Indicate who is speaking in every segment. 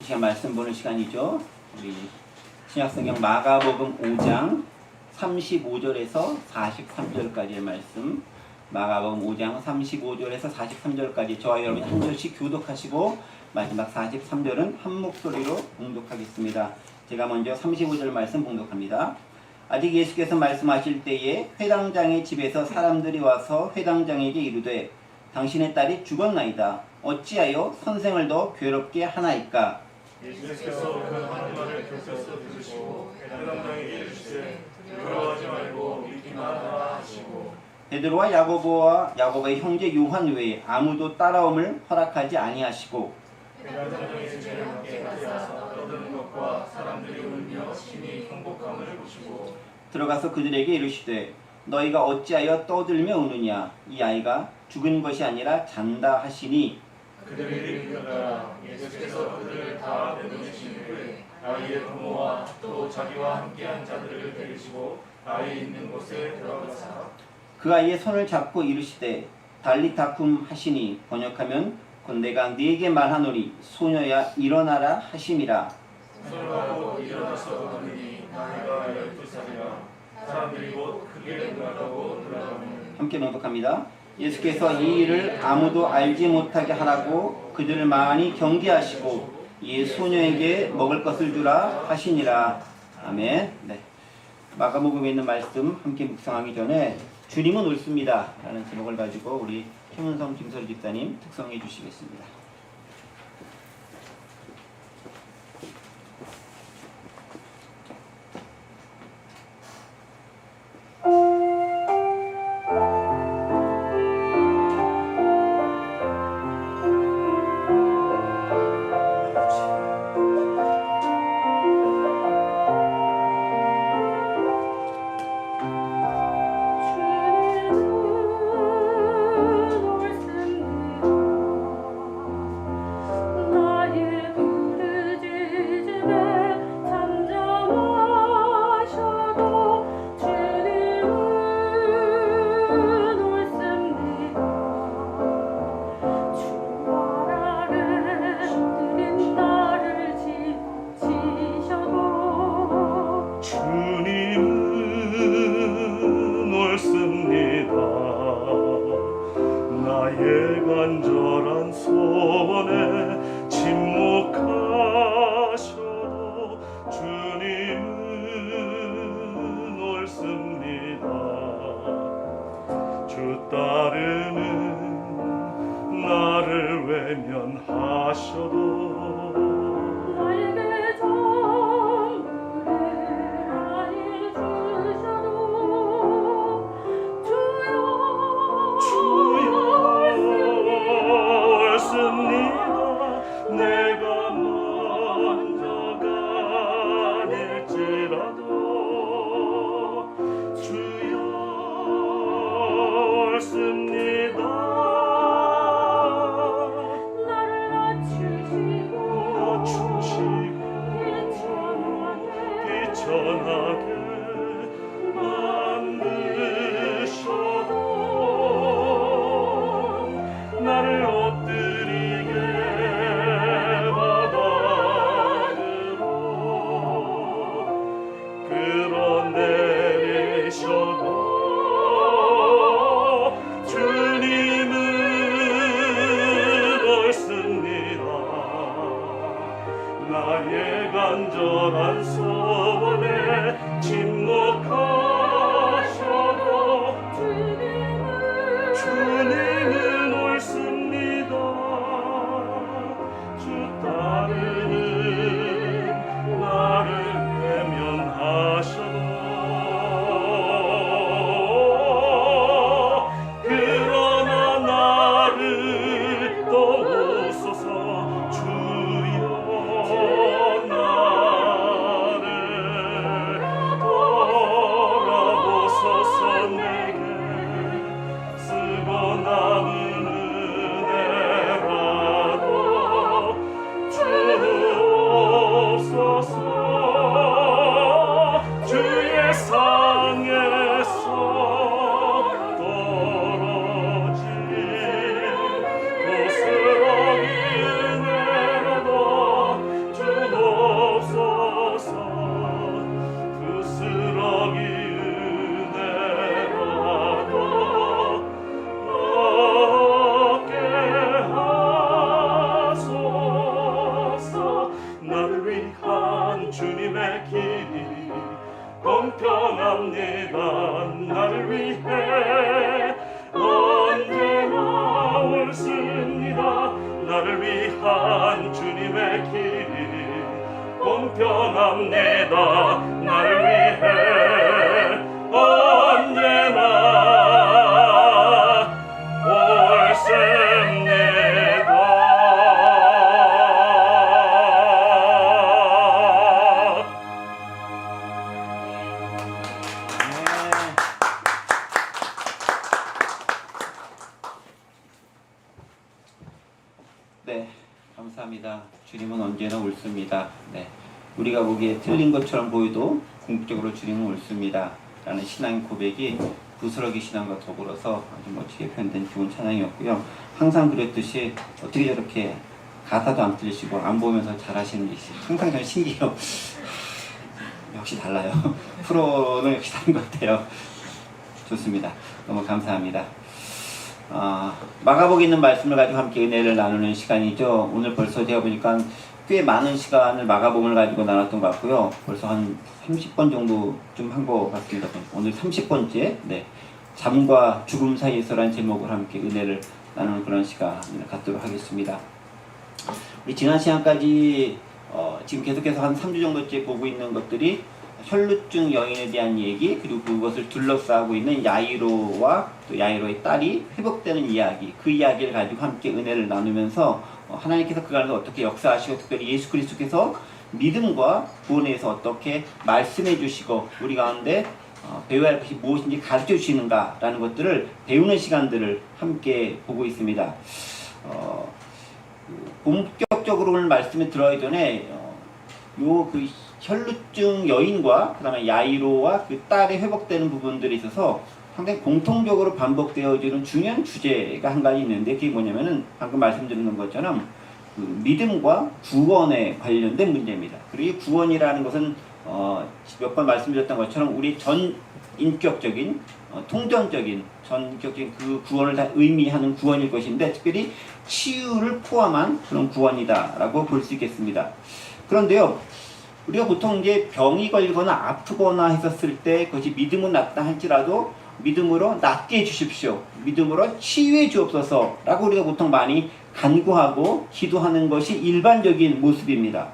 Speaker 1: 시간 말씀 보는 시간이죠. 우리 신약성경 마가복음 5장 35절에서 43절까지의 말씀, 마가복음 5장 35절에서 43절까지 저와 여러분이 한 절씩 교독하시고 마지막 43절은 한 목소리로 봉독하겠습니다. 제가 먼저 35절 말씀 봉독합니다. 아직 예수께서 말씀하실 때에 회당장의 집에서 사람들이 와서 회당장에게 이르되 당신의 딸이 죽었나이다. 어찌하여 선생을 더 괴롭게 하나이까?
Speaker 2: 예수께서 그 하는 말을 곁에서 들으시고 회당장에게 이르시되 두려워하지 말고 믿기만 하라 하시고
Speaker 1: 베드로와 야고보의 형제 요한 외에 아무도 따라옴을 허락하지 아니하시고
Speaker 2: 회당장의 집에 함께 가서 떠드는 것과 사람들이 울며 심히 행복함을 보시고
Speaker 1: 들어가서 그들에게 이르시되 너희가 어찌하여 떠들며 우느냐? 이 아이가 죽은 것이 아니라 잔다 하시니
Speaker 2: 그들이 이르더라. 예수께서 그들을 다 내보내신 후에 아이의 부모와 또 자기와 함께한 자들을 데리시고 아이 있는 곳에 들어가사
Speaker 1: 그 아이의 손을 잡고 이르시되 달리타쿰 하시니 번역하면 곧 내가 네게 말하노니 소녀야 일어나라 하심이라.
Speaker 2: 손을 일어나서 걸으니 나이가 12살이라 사람들이 곧 크게 놀라고 놀라더니
Speaker 1: 함께 낭독합니다. 예수께서 이 일을 아무도 알지 못하게 하라고 그들을 많이 경계하시고 이 소녀에게 먹을 것을 주라 하시니라. 아멘. 네. 마가복음에 있는 말씀 함께 묵상하기 전에 주님은 옳습니다 라는 제목을 가지고 우리 최문성 김서리 집사님 특성해 주시겠습니다.
Speaker 3: 나의 간절한 소원에 침묵하셔도 주님은 옳습니다. 주 따르는 나를 외면하셔도 내가 먼저 가닐지라도 주여 옳습니다. 나를 낮추시고 비천하게 만드셔도 나를 엎드리게 끌어내리셔도 주님은 옳습니다. 나의 간절한 소원에 침묵하셔도 주님은 옳습니다. 주 따르는 나를 외면하셔도 그러나 나를 도우소서. 주여 나를 돌아보소서. 내게 쓰고 나 공평합니다. 나를 위해 언제나 옳습니다. 나를 위한 주님의 길이 공평합니다. 나를 위해 언제나
Speaker 1: 네, 감사합니다. 주님은 언제나 옳습니다. 네, 우리가 보기에 틀린 것처럼 보여도 궁극적으로 주님은 옳습니다. 라는 신앙 고백이 부스러기 신앙과 더불어서 아주 멋지게 표현된 좋은 찬양이었고요. 항상 그랬듯이 어떻게 저렇게 가사도 안 틀리시고 안 보면서 잘하시는지 항상 저는 신기해요. 역시 달라요. 프로는 역시 다른 것 같아요. 좋습니다. 너무 감사합니다. 마가복에 있는 말씀을 가지고 함께 은혜를 나누는 시간이죠. 오늘 벌써 제가 보니까 꽤 많은 시간을 마가복음을 가지고 나눴던 것 같고요. 벌써 한 30번 정도 좀 한 것 같습니다. 오늘 30번째 잠과 죽음 사이에서라는 제목을 함께 은혜를 나누는 그런 시간을 갖도록 하겠습니다. 우리 지난 시간까지 지금 계속해서 한 3주 정도째 보고 있는 것들이 혈루증 여인에 대한 얘기, 그리고 그것을 둘러싸고 있는 야이로와 또 야이로의 딸이 회복되는 이야기, 그 이야기를 가지고 함께 은혜를 나누면서 하나님께서 그 안에서 어떻게 역사하시고 특별히 예수 그리스도께서 믿음과 구원에 대해서 어떻게 말씀해 주시고 우리 가운데 배워야 할 것이 무엇인지 가르쳐 주시는가라는 것들을 배우는 시간들을 함께 보고 있습니다. 본격적으로 오늘 말씀을 들어가기 전에 그 혈루증 여인과 그 다음에 야이로와 그 딸의 회복되는 부분들에 있어서 상당히 공통적으로 반복되어지는 중요한 주제가 한 가지 있는데 그게 뭐냐면은 방금 말씀드린 것처럼 그 믿음과 구원에 관련된 문제입니다. 그리고 이 구원이라는 것은 몇 번 말씀드렸던 것처럼 우리 전 인격적인 통전적인 전격적인 그 구원을 다 의미하는 구원일 것인데 특별히 치유를 포함한 그런 구원이다라고 볼 수 있겠습니다. 그런데요, 우리가 보통 이제 병이 걸리거나 아프거나 했었을 때 그것이 믿음은 낫다 할지라도 믿음으로 낫게 해주십시오, 믿음으로 치유해 주옵소서 라고 우리가 보통 많이 간구하고 기도하는 것이 일반적인 모습입니다.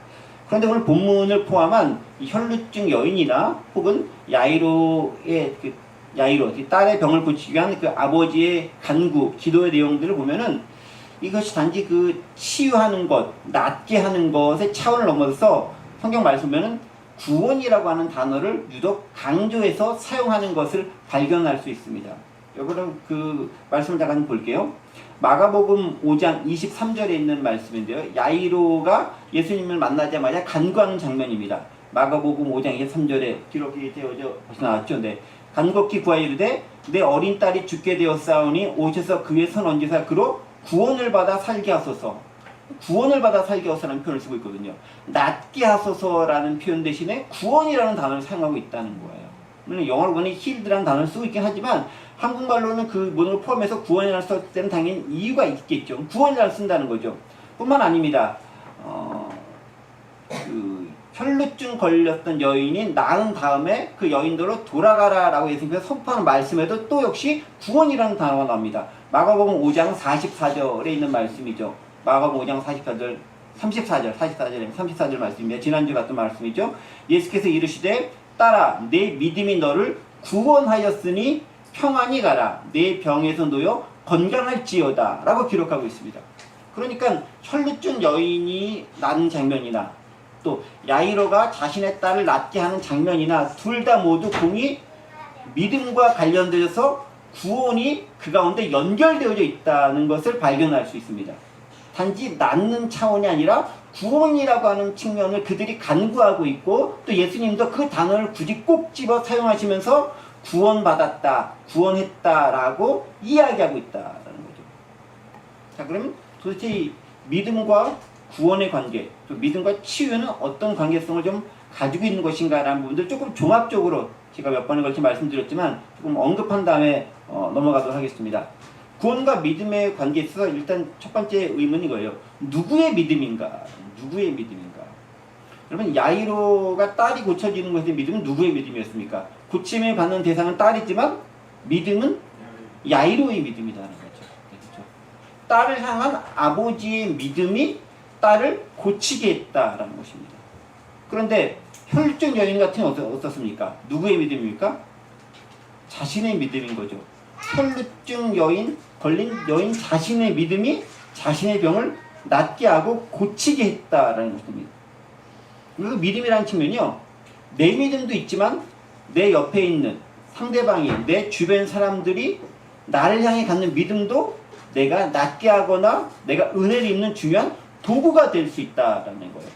Speaker 1: 그런데 오늘 본문을 포함한 이 혈루증 여인이나 혹은 야이로의 야이로, 딸의 병을 고치기 위한 그 아버지의 간구, 기도의 내용들을 보면은 이것이 단지 그 치유하는 것, 낫게 하는 것의 차원을 넘어서 성경 말씀 보면은 구원이라고 하는 단어를 유독 강조해서 사용하는 것을 발견할 수 있습니다. 여러분 그 말씀을 잠깐 볼게요. 마가복음 5장 23절에 있는 말씀인데요. 야이로가 예수님을 만나자마자 간구하는 장면입니다. 마가복음 5장 23절에 기록이 되어져 나왔죠. 네. 간곡히 구하여 이르되 내 어린 딸이 죽게 되었사오니 오셔서 그의 손 얹으사 그로 구원을 받아 살게 하소서. 구원을 받아 살게 하소서라는 표현을 쓰고 있거든요. 낫게 하소서라는 표현 대신에 구원이라는 단어를 사용하고 있다는 거예요. 물론 영어로 보면 healed라는 단어를 쓰고 있긴 하지만 한국말로는 그 모든 걸 포함해서 구원이라는 쓸 때는 당연히 이유가 있겠죠. 구원이라는 쓴다는 거죠. 뿐만 아닙니다. 그 혈루증 걸렸던 여인이 나은 다음에 그 여인도로 돌아가라라고 예수님께서 선포하는 말씀에도 또 역시 구원이라는 단어가 나옵니다. 마가복음 5장 44절에 있는 말씀이죠. 마가복음 5장 34절 말씀입니다. 지난주 같은 말씀이죠. 예수께서 이르시되 딸아 내 믿음이 너를 구원하였으니 평안히 가라. 내 병에서 놓여 건강할지어다 라고 기록하고 있습니다. 그러니까 혈루증 여인이 난 장면이나 또 야이로가 자신의 딸을 낫게 하는 장면이나 둘 다 모두 공이 믿음과 관련되어서 구원이 그 가운데 연결되어져 있다는 것을 발견할 수 있습니다. 단지 낫는 차원이 아니라 구원이라고 하는 측면을 그들이 간구하고 있고 또 예수님도 그 단어를 굳이 꼭 집어 사용하시면서 구원받았다, 구원했다라고 이야기하고 있다라는 거죠. 자, 그러면 도대체 이 믿음과 구원의 관계, 또 믿음과 치유는 어떤 관계성을 좀 가지고 있는 것인가라는 부분들 조금 종합적으로 제가 몇 번에 걸쳐 말씀드렸지만 조금 언급한 다음에 넘어가도록 하겠습니다. 구원과 믿음의 관계에 있어서 일단 첫 번째 의문이 이거예요. 누구의 믿음인가? 누구의 믿음인가? 여러분 야이로가 딸이 고쳐지는 것의 믿음은 누구의 믿음이었습니까? 고침을 받는 대상은 딸이지만 믿음은 야이로의 믿음이라는 거죠. 그렇죠? 딸을 향한 아버지의 믿음이 딸을 고치게 했다라는 것입니다. 그런데 혈증 여인 같은 경우는 어떻습니까? 누구의 믿음입니까? 자신의 믿음인 거죠. 혈증 여인, 걸린 여인 자신의 믿음이 자신의 병을 낫게 하고 고치게 했다라는 것입니다. 그리고 믿음이라는 측면이요, 내 믿음도 있지만 내 옆에 있는 상대방이, 내 주변 사람들이 나를 향해 갖는 믿음도 내가 낫게 하거나 내가 은혜를 입는 중요한 도구가 될 수 있다라는 거예요.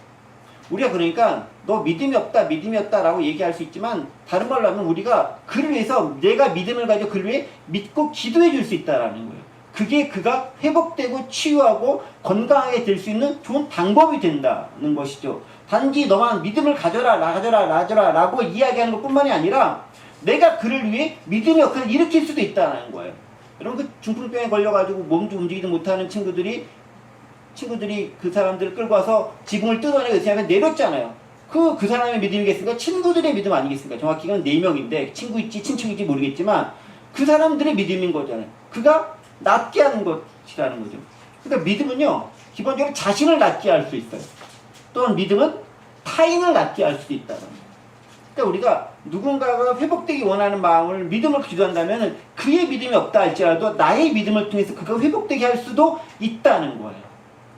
Speaker 1: 우리가 그러니까 너 믿음이 없다 라고 얘기할 수 있지만, 다른 말로 하면 우리가 그를 위해서, 내가 믿음을 가지고 그를 위해 믿고 기도해 줄 수 있다라는 거예요. 그게 그가 회복되고 치유하고 건강하게 될 수 있는 좋은 방법이 된다는 것이죠. 단지 너만 믿음을 가져라 라고 이야기하는 것 뿐만이 아니라 내가 그를 위해 믿음의 역할을 일으킬 수도 있다는 거예요. 여러분, 그 중풍병에 걸려가지고 몸도 움직이지 못하는 친구들이 그 사람들을 끌고 와서 지붕을 뜯어내고 있으면 내렸잖아요. 그 사람의 믿음이겠습니까? 친구들의 믿음 아니겠습니까? 정확히 는 4명인데 친구일지 친척일지 모르겠지만 그 사람들의 믿음인 거잖아요. 그가 낫게 하는 것이라는 거죠. 그러니까 믿음은요, 기본적으로 자신을 낫게 할 수 있어요. 또한 믿음은 타인을 낫게 할 수도 있다는 거예요. 그러니까 우리가 누군가가 회복되기 원하는 마음을 믿음을 기도한다면 그의 믿음이 없다 할지라도 나의 믿음을 통해서 그가 회복되게 할 수도 있다는 거예요.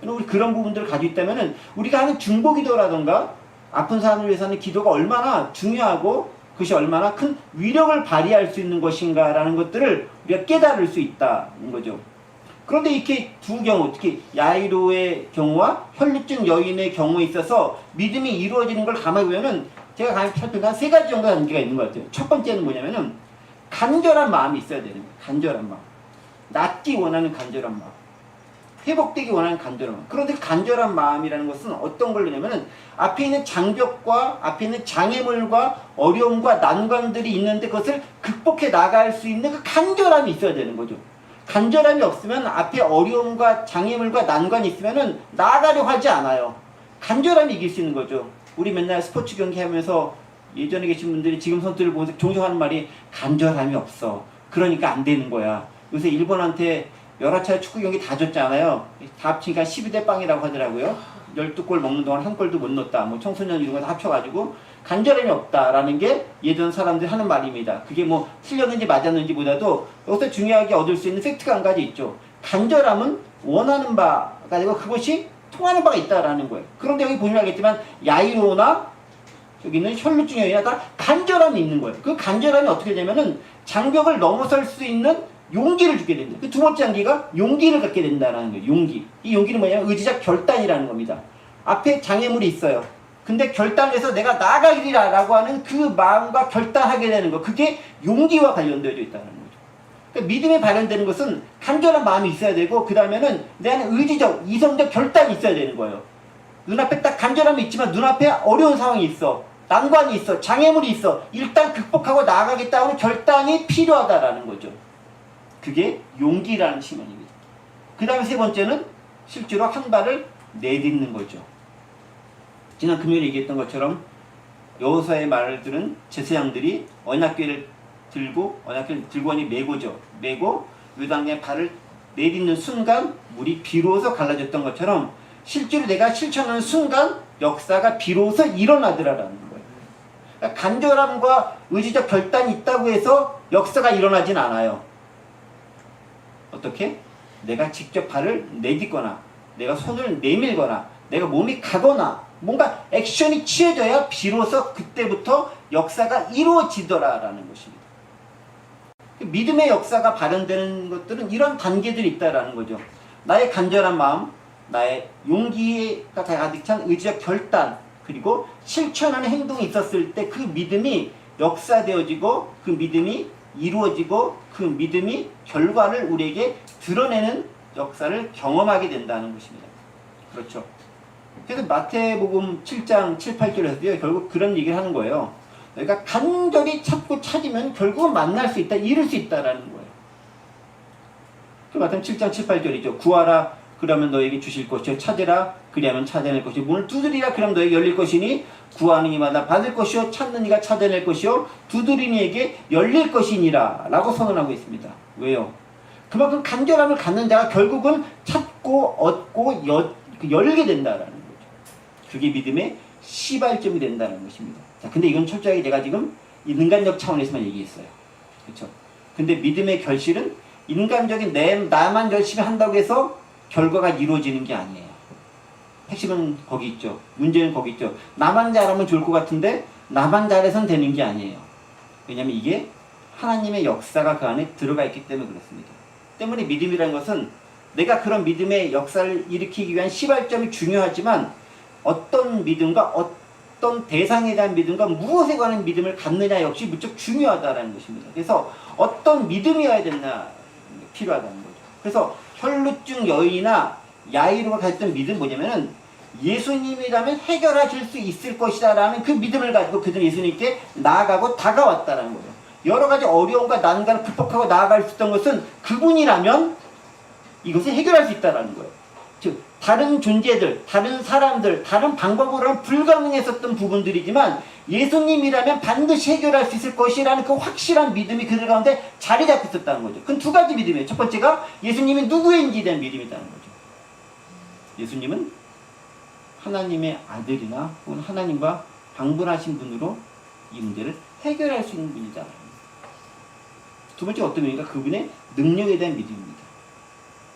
Speaker 1: 우리 그런 부분들을 가지고 있다면 우리가 하는 중보기도라던가 아픈 사람을 위해서는 기도가 얼마나 중요하고 그것이 얼마나 큰 위력을 발휘할 수 있는 것인가라는 것들을 우리가 깨달을 수 있다는 거죠. 그런데 이렇게 두 경우, 특히 야이로의 경우와 혈류증 여인의 경우에 있어서 믿음이 이루어지는 걸 가만히 보면은 제가 가만히 살펴보니까 3가지 정도 단계가 있는 것 같아요. 첫 번째는 뭐냐면은 간절한 마음이 있어야 되는 거예요. 간절한 마음. 낫기 원하는 간절한 마음. 회복되기 원하는 간절한 마음. 그런데 간절한 마음이라는 것은 어떤 걸냐면은 앞에 있는 장벽과 앞에 있는 장애물과 어려움과 난관들이 있는데 그것을 극복해 나갈 수 있는 그 간절함이 있어야 되는 거죠. 간절함이 없으면 앞에 어려움과 장애물과 난관이 있으면은 나아가려 하지 않아요. 간절함이 이길 수 있는 거죠. 우리 맨날 스포츠 경기 하면서 예전에 계신 분들이 지금 선수들을 보면서 종종 하는 말이 간절함이 없어. 그러니까 안 되는 거야. 요새 일본한테 여러 차례 축구 경기 다 졌잖아요. 다 합치니까 12대 0이라고 하더라고요. 12골 먹는 동안 한 골도 못 넣었다. 뭐 청소년 이런 거 다 합쳐가지고 간절함이 없다라는 게 예전 사람들이 하는 말입니다. 그게 뭐 틀렸는지 맞았는지 보다도 여기서 중요하게 얻을 수 있는 팩트가 한 가지 있죠. 간절함은 원하는 바가 되고 그것이 통하는 바가 있다라는 거예요. 그런데 여기 보시면 알겠지만 야이로나 여기는 혈류증 여인이나 다 간절함이 있는 거예요. 그 간절함이 어떻게 되냐면은 장벽을 넘어설 수 있는 용기를 주게 됩니다. 그 두 번째 단계가 용기를 갖게 된다는 거예요. 용기. 이 용기는 뭐냐면 의지적 결단이라는 겁니다. 앞에 장애물이 있어요. 근데 결단해서 내가 나아가리라 라고 하는 그 마음과 결단하게 되는 거. 그게 용기와 관련되어 있다는 거죠. 그러니까 믿음에 발현되는 것은 간절한 마음이 있어야 되고 그 다음에는 내 안에 의지적, 이성적 결단이 있어야 되는 거예요. 눈앞에 딱 간절함이 있지만 눈앞에 어려운 상황이 있어. 난관이 있어. 장애물이 있어. 일단 극복하고 나아가겠다는 결단이 필요하다라는 거죠. 그게 용기라는 측면입니다. 그 다음에 세 번째는 실제로 한 발을 내딛는 거죠. 지난 금요일에 얘기했던 것처럼 여호수아의 말을 들은 제사장들이 언약궤를 들고 오니 메고죠. 메고 요단강에 발을 내딛는 순간 물이 비로소 갈라졌던 것처럼 실제로 내가 실천하는 순간 역사가 비로소 일어나더라라는 거예요. 그러니까 간절함과 의지적 결단이 있다고 해서 역사가 일어나진 않아요. 어떻게? 내가 직접 발을 내딛거나 내가 손을 내밀거나 내가 몸이 가거나 뭔가 액션이 취해져야 비로소 그때부터 역사가 이루어지더라라는 것입니다. 믿음의 역사가 발현되는 것들은 이런 단계들이 있다라는 거죠. 나의 간절한 마음, 나의 용기가 가득 찬 의지적 결단, 그리고 실천하는 행동이 있었을 때 그 믿음이 역사되어지고 그 믿음이 이루어지고 그 믿음이 결과를 우리에게 드러내는 역사를 경험하게 된다는 것입니다. 그렇죠. 그래서 마태복음 7장 7, 8절에서도요, 결국 그런 얘기를 하는 거예요. 그러니까 간절히 찾고 찾으면 결국은 만날 수 있다, 이룰 수 있다라는 거예요. 그 마태복음 7장 7, 8절이죠. 구하라 그러면 너에게 주실 것이요, 찾으라 그리하면 찾아낼 것이요 문을 두드리라 그럼 너에게 열릴 것이니 구하는 이마다 받을 것이요 찾는 이가 찾아낼 것이요 두드리는 이에게 열릴 것이니라 라고 선언하고 있습니다. 왜요? 그만큼 간절함을 갖는 자가 결국은 찾고 얻고 열게 된다라는 거죠. 그게 믿음의 시발점이 된다는 것입니다. 자, 근데 이건 철저하게 제가 지금 인간적 차원에서만 얘기했어요. 그렇죠? 근데 믿음의 결실은 인간적인 나만 열심히 한다고 해서 결과가 이루어지는 게 아니에요. 핵심은 거기 있죠. 문제는 거기 있죠. 나만 잘하면 좋을 것 같은데 나만 잘해서는 되는 게 아니에요. 왜냐하면 이게 하나님의 역사가 그 안에 들어가 있기 때문에 그렇습니다. 때문에 믿음이라는 것은 내가 그런 믿음의 역사를 일으키기 위한 시발점이 중요하지만 어떤 믿음과 어떤 대상에 대한 믿음과 무엇에 관한 믿음을 갖느냐 역시 무척 중요하다는 것입니다. 그래서 어떤 믿음이어야 되나 필요하다는 거죠. 그래서 혈루증 여인이나 야이로가 가졌던 믿음은 뭐냐면은 예수님이라면 해결하실 수 있을 것이다 라는 그 믿음을 가지고 그들은 예수님께 나아가고 다가왔다는 거죠. 여러 가지 어려움과 난관을 극복하고 나아갈 수 있던 것은 그분이라면 이것을 해결할 수 있다는 거예요. 즉 다른 존재들, 다른 사람들, 다른 방법으로는 불가능했었던 부분들이지만 예수님이라면 반드시 해결할 수 있을 것이라는 그 확실한 믿음이 그들 가운데 자리 잡고 있었다는 거죠. 그건 두 가지 믿음이에요. 첫 번째가 예수님이 누구인지에 대한 믿음이라는 거죠. 예수님은 하나님의 아들이나 혹은 하나님과 방불하신 분으로 이 문제를 해결할 수 있는 분이다. 두 번째 어떤 의미가 그분의 능력에 대한 믿음입니다.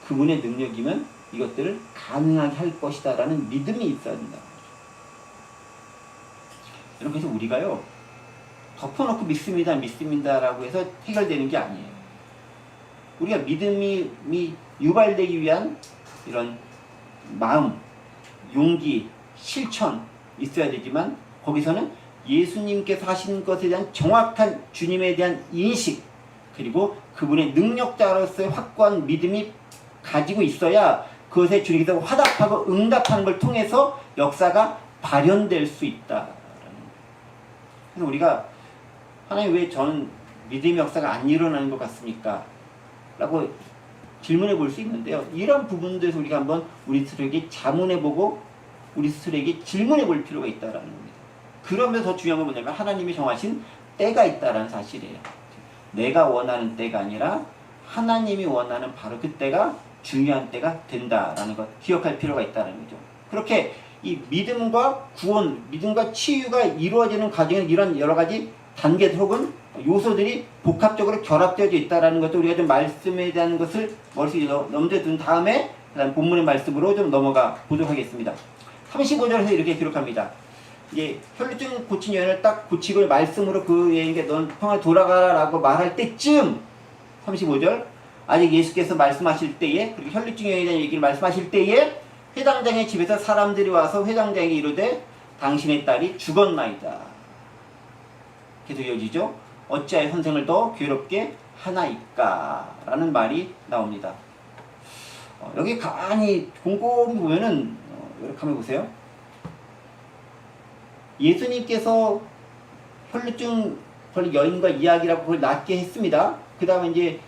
Speaker 1: 그분의 능력이면 이것들을 가능하게 할 것이다 라는 믿음이 있어야 된다. 여러분, 그래서 우리가요 덮어놓고 믿습니다 라고 해서 해결되는 게 아니에요. 우리가 믿음이 유발되기 위한 이런 마음, 용기, 실천 있어야 되지만 거기서는 예수님께서 하신 것에 대한 정확한 주님에 대한 인식 그리고 그분의 능력자로서의 확고한 믿음이 가지고 있어야 그것에 주님께서 화답하고 응답하는 걸 통해서 역사가 발현될 수 있다. 그래서 우리가 하나님 왜 저는 믿음의 역사가 안 일어나는 것 같습니까? 라고 질문해 볼 수 있는데요. 이런 부분들에서 우리가 한번 우리 스스로에게 자문해보고 우리 스스로에게 질문해 볼 필요가 있다는 겁니다. 그러면서 더 중요한 건 뭐냐면 하나님이 정하신 때가 있다는 사실이에요. 내가 원하는 때가 아니라 하나님이 원하는 바로 그 때가 중요한 때가 된다라는 것 기억할 필요가 있다는 거죠. 그렇게 이 믿음과 구원, 믿음과 치유가 이루어지는 과정에는 이런 여러 가지 단계들 혹은 요소들이 복합적으로 결합되어져 있다는 것도 우리가 좀 말씀에 대한 것을 머릿속에 넘겨둔 다음에 그다음 본문의 말씀으로 좀 넘어가 보도록 하겠습니다. 35절에서 이렇게 기록합니다. 이제 혈루증 고친 여인을 딱 고치고 말씀으로 그 여인에게 넌 평화에 돌아가라 라고 말할 때쯤 35절 아직 예수께서 말씀하실 때에 그리고 혈루증 여인에 대한 얘기를 말씀하실 때에 회당장의 집에서 사람들이 와서 회당장에게 이르되 당신의 딸이 죽었나이다. 계속 이어지죠. 어찌하여 선생을 더 괴롭게 하나이까 라는 말이 나옵니다. 여기 가만히 곰곰이 보면은 이렇게 한번 보세요. 예수님께서 혈루증 걸린 여인과 이야기라고 그걸 낫게 했습니다. 그 다음에 이제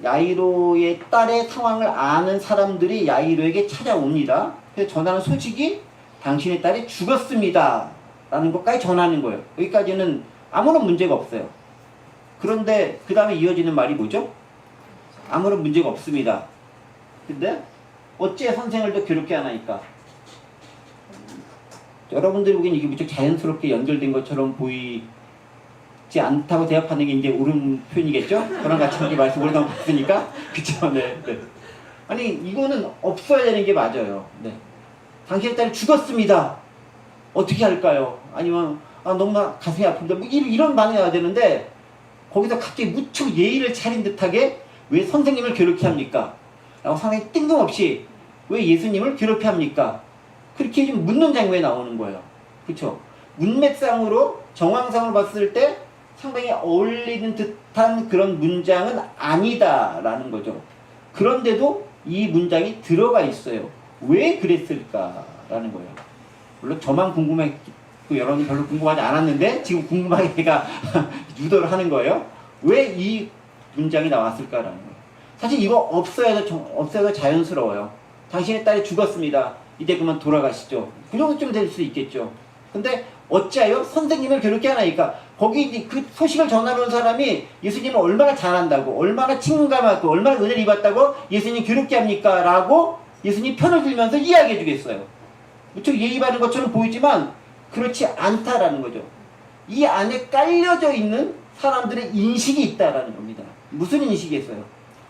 Speaker 1: 야이로의 딸의 상황을 아는 사람들이 야이로에게 찾아옵니다. 그래서 전하는 소식이 당신의 딸이 죽었습니다 라는 것까지 전하는 거예요. 여기까지는 아무런 문제가 없어요. 그런데 그 다음에 이어지는 말이 뭐죠? 아무런 문제가 없습니다. 근데 어째 선생을 더 괴롭게 하나이까? 여러분들이 보기엔 이게 무척 자연스럽게 연결된 것처럼 보이지 않다고 대답하는 게 이제 옳은 표현이겠죠? 저랑 같이 이렇게 말씀 오래동안 봤으니까. 그쵸? 네. 네. 아니, 이거는 없어야 되는 게 맞아요. 네. 당신의 딸이 죽었습니다. 어떻게 할까요? 아니면, 너무나 가슴이 아픕니다. 뭐 이런 반응이 와야 되는데, 거기서 갑자기 무척 예의를 차린 듯하게 왜 선생님을 괴롭게 합니까? 라고 상당히 뜬금없이 왜 예수님을 괴롭게 합니까? 그렇게 좀 묻는 장면이 나오는 거예요. 그렇죠? 문맥상으로 정황상으로 봤을 때 상당히 어울리는 듯한 그런 문장은 아니다라는 거죠. 그런데도 이 문장이 들어가 있어요. 왜 그랬을까라는 거예요. 물론 저만 궁금했고 여러분이 별로 궁금하지 않았는데 지금 궁금하게 제가 유도를 하는 거예요. 왜 이 문장이 나왔을까라는 거예요. 사실 이거 없어야 자연스러워요. 당신의 딸이 죽었습니다. 이제 그만 돌아가시죠. 그 정도쯤 될 수 있겠죠. 근데 어찌하여 선생님을 괴롭게 하나이까? 거기 이제 그 소식을 전하는 사람이 예수님을 얼마나 잘한다고, 얼마나 친근감하고, 얼마나 은혜를 입었다고 예수님 괴롭게 합니까? 라고 예수님 편을 들면서 이야기해 주겠어요. 무척 예의 바른 것처럼 보이지만 그렇지 않다라는 거죠. 이 안에 깔려져 있는 사람들의 인식이 있다라는 겁니다. 무슨 인식이겠어요?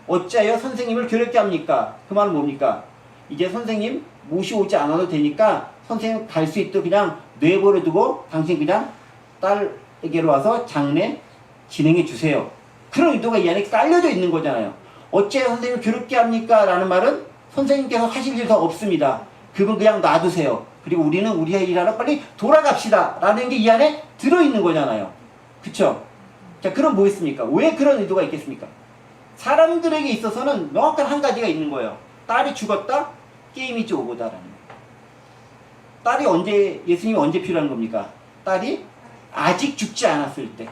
Speaker 1: 어찌하여 선생님을 괴롭게 합니까? 그 말은 뭡니까? 이제 선생님 모시오지 않아도 되니까 선생님 갈 수 있도록 그냥 내버려 두고 당신 그냥 딸에게로 와서 장례 진행해 주세요. 그런 의도가 이 안에 깔려져 있는 거잖아요. 어찌하여 선생님을 괴롭게 합니까? 라는 말은 선생님께서 하실 일 더 없습니다. 그건 그냥 놔두세요. 그리고 우리는 우리의 일하러 빨리 돌아갑시다. 라는 게 이 안에 들어있는 거잖아요. 그쵸? 자, 그럼 뭐 있습니까? 왜 그런 의도가 있겠습니까? 사람들에게 있어서는 명확한 한 가지가 있는 거예요. 딸이 죽었다? 게임이 이제 오고다라는 거예요. 딸이 언제, 예수님이 언제 필요한 겁니까? 딸이 아직 죽지 않았을 때.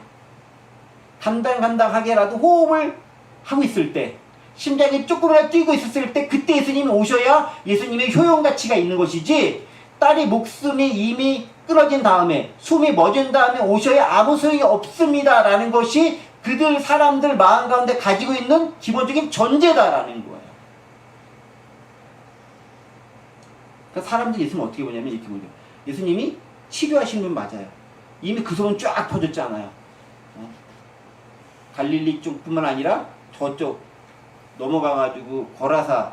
Speaker 1: 간당간당하게라도 호흡을 하고 있을 때. 심장이 조금이라도 뛰고 있었을 때 그때 예수님이 오셔야 예수님의 효용가치가 있는 것이지 딸이 목숨이 이미 끊어진 다음에 숨이 멎은 다음에 오셔야 아무 소용이 없습니다 라는 것이 그들 사람들 마음 가운데 가지고 있는 기본적인 전제다라는 거예요. 그러니까 사람들이 예수님 어떻게 보냐면 이렇게 보죠. 예수님이 치료하신 분 맞아요. 이미 그 소문 쫙 퍼졌잖아요. 갈릴리 쪽뿐만 아니라 저쪽 넘어가가지고 거라사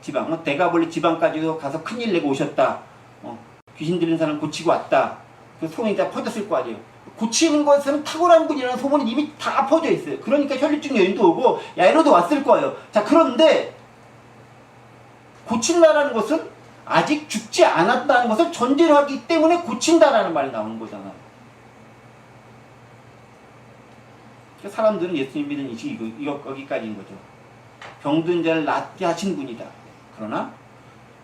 Speaker 1: 지방, 대가볼리 지방까지도 가서 큰일 내고 오셨다. 귀신 들린 사람 고치고 왔다. 그 소문이 다 퍼졌을 거 아니에요. 고치는 것은 탁월한 분이라는 소문이 이미 다 퍼져 있어요. 그러니까 혈류증 여인도 오고 야이로도 왔을 거예요. 자, 그런데 고친다라는 것은 아직 죽지 않았다는 것을 전제로 하기 때문에 고친다라는 말이 나오는 거잖아요. 그러니까 사람들은 예수님 믿는 인식이 여기까지인 거죠. 병든 자를 낫게 하신 분이다. 그러나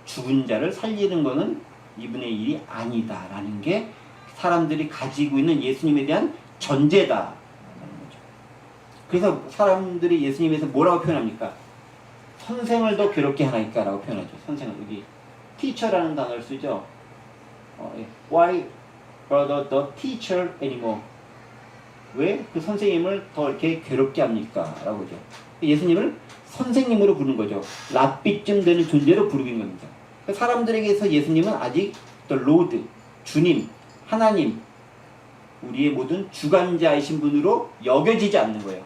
Speaker 1: 죽은 자를 살리는 것은 이분의 일이 아니다라는 게 사람들이 가지고 있는 예수님에 대한 전제다. 그래서 사람들이 예수님에 대해서 뭐라고 표현합니까? 선생을 더 괴롭게 하나이까? 라고 표현하죠. 선생을. 여기 teacher라는 단어를 쓰죠. Why bother the teacher anymore? 왜 그 선생님을 더 이렇게 괴롭게 합니까? 라고 하죠. 예수님을 선생님으로 부르는 거죠. 랍비쯤 되는 존재로 부르는 겁니다. 사람들에게서 예수님은 아직 the Lord, 주님, 하나님, 우리의 모든 주관자이신 분으로 여겨지지 않는 거예요.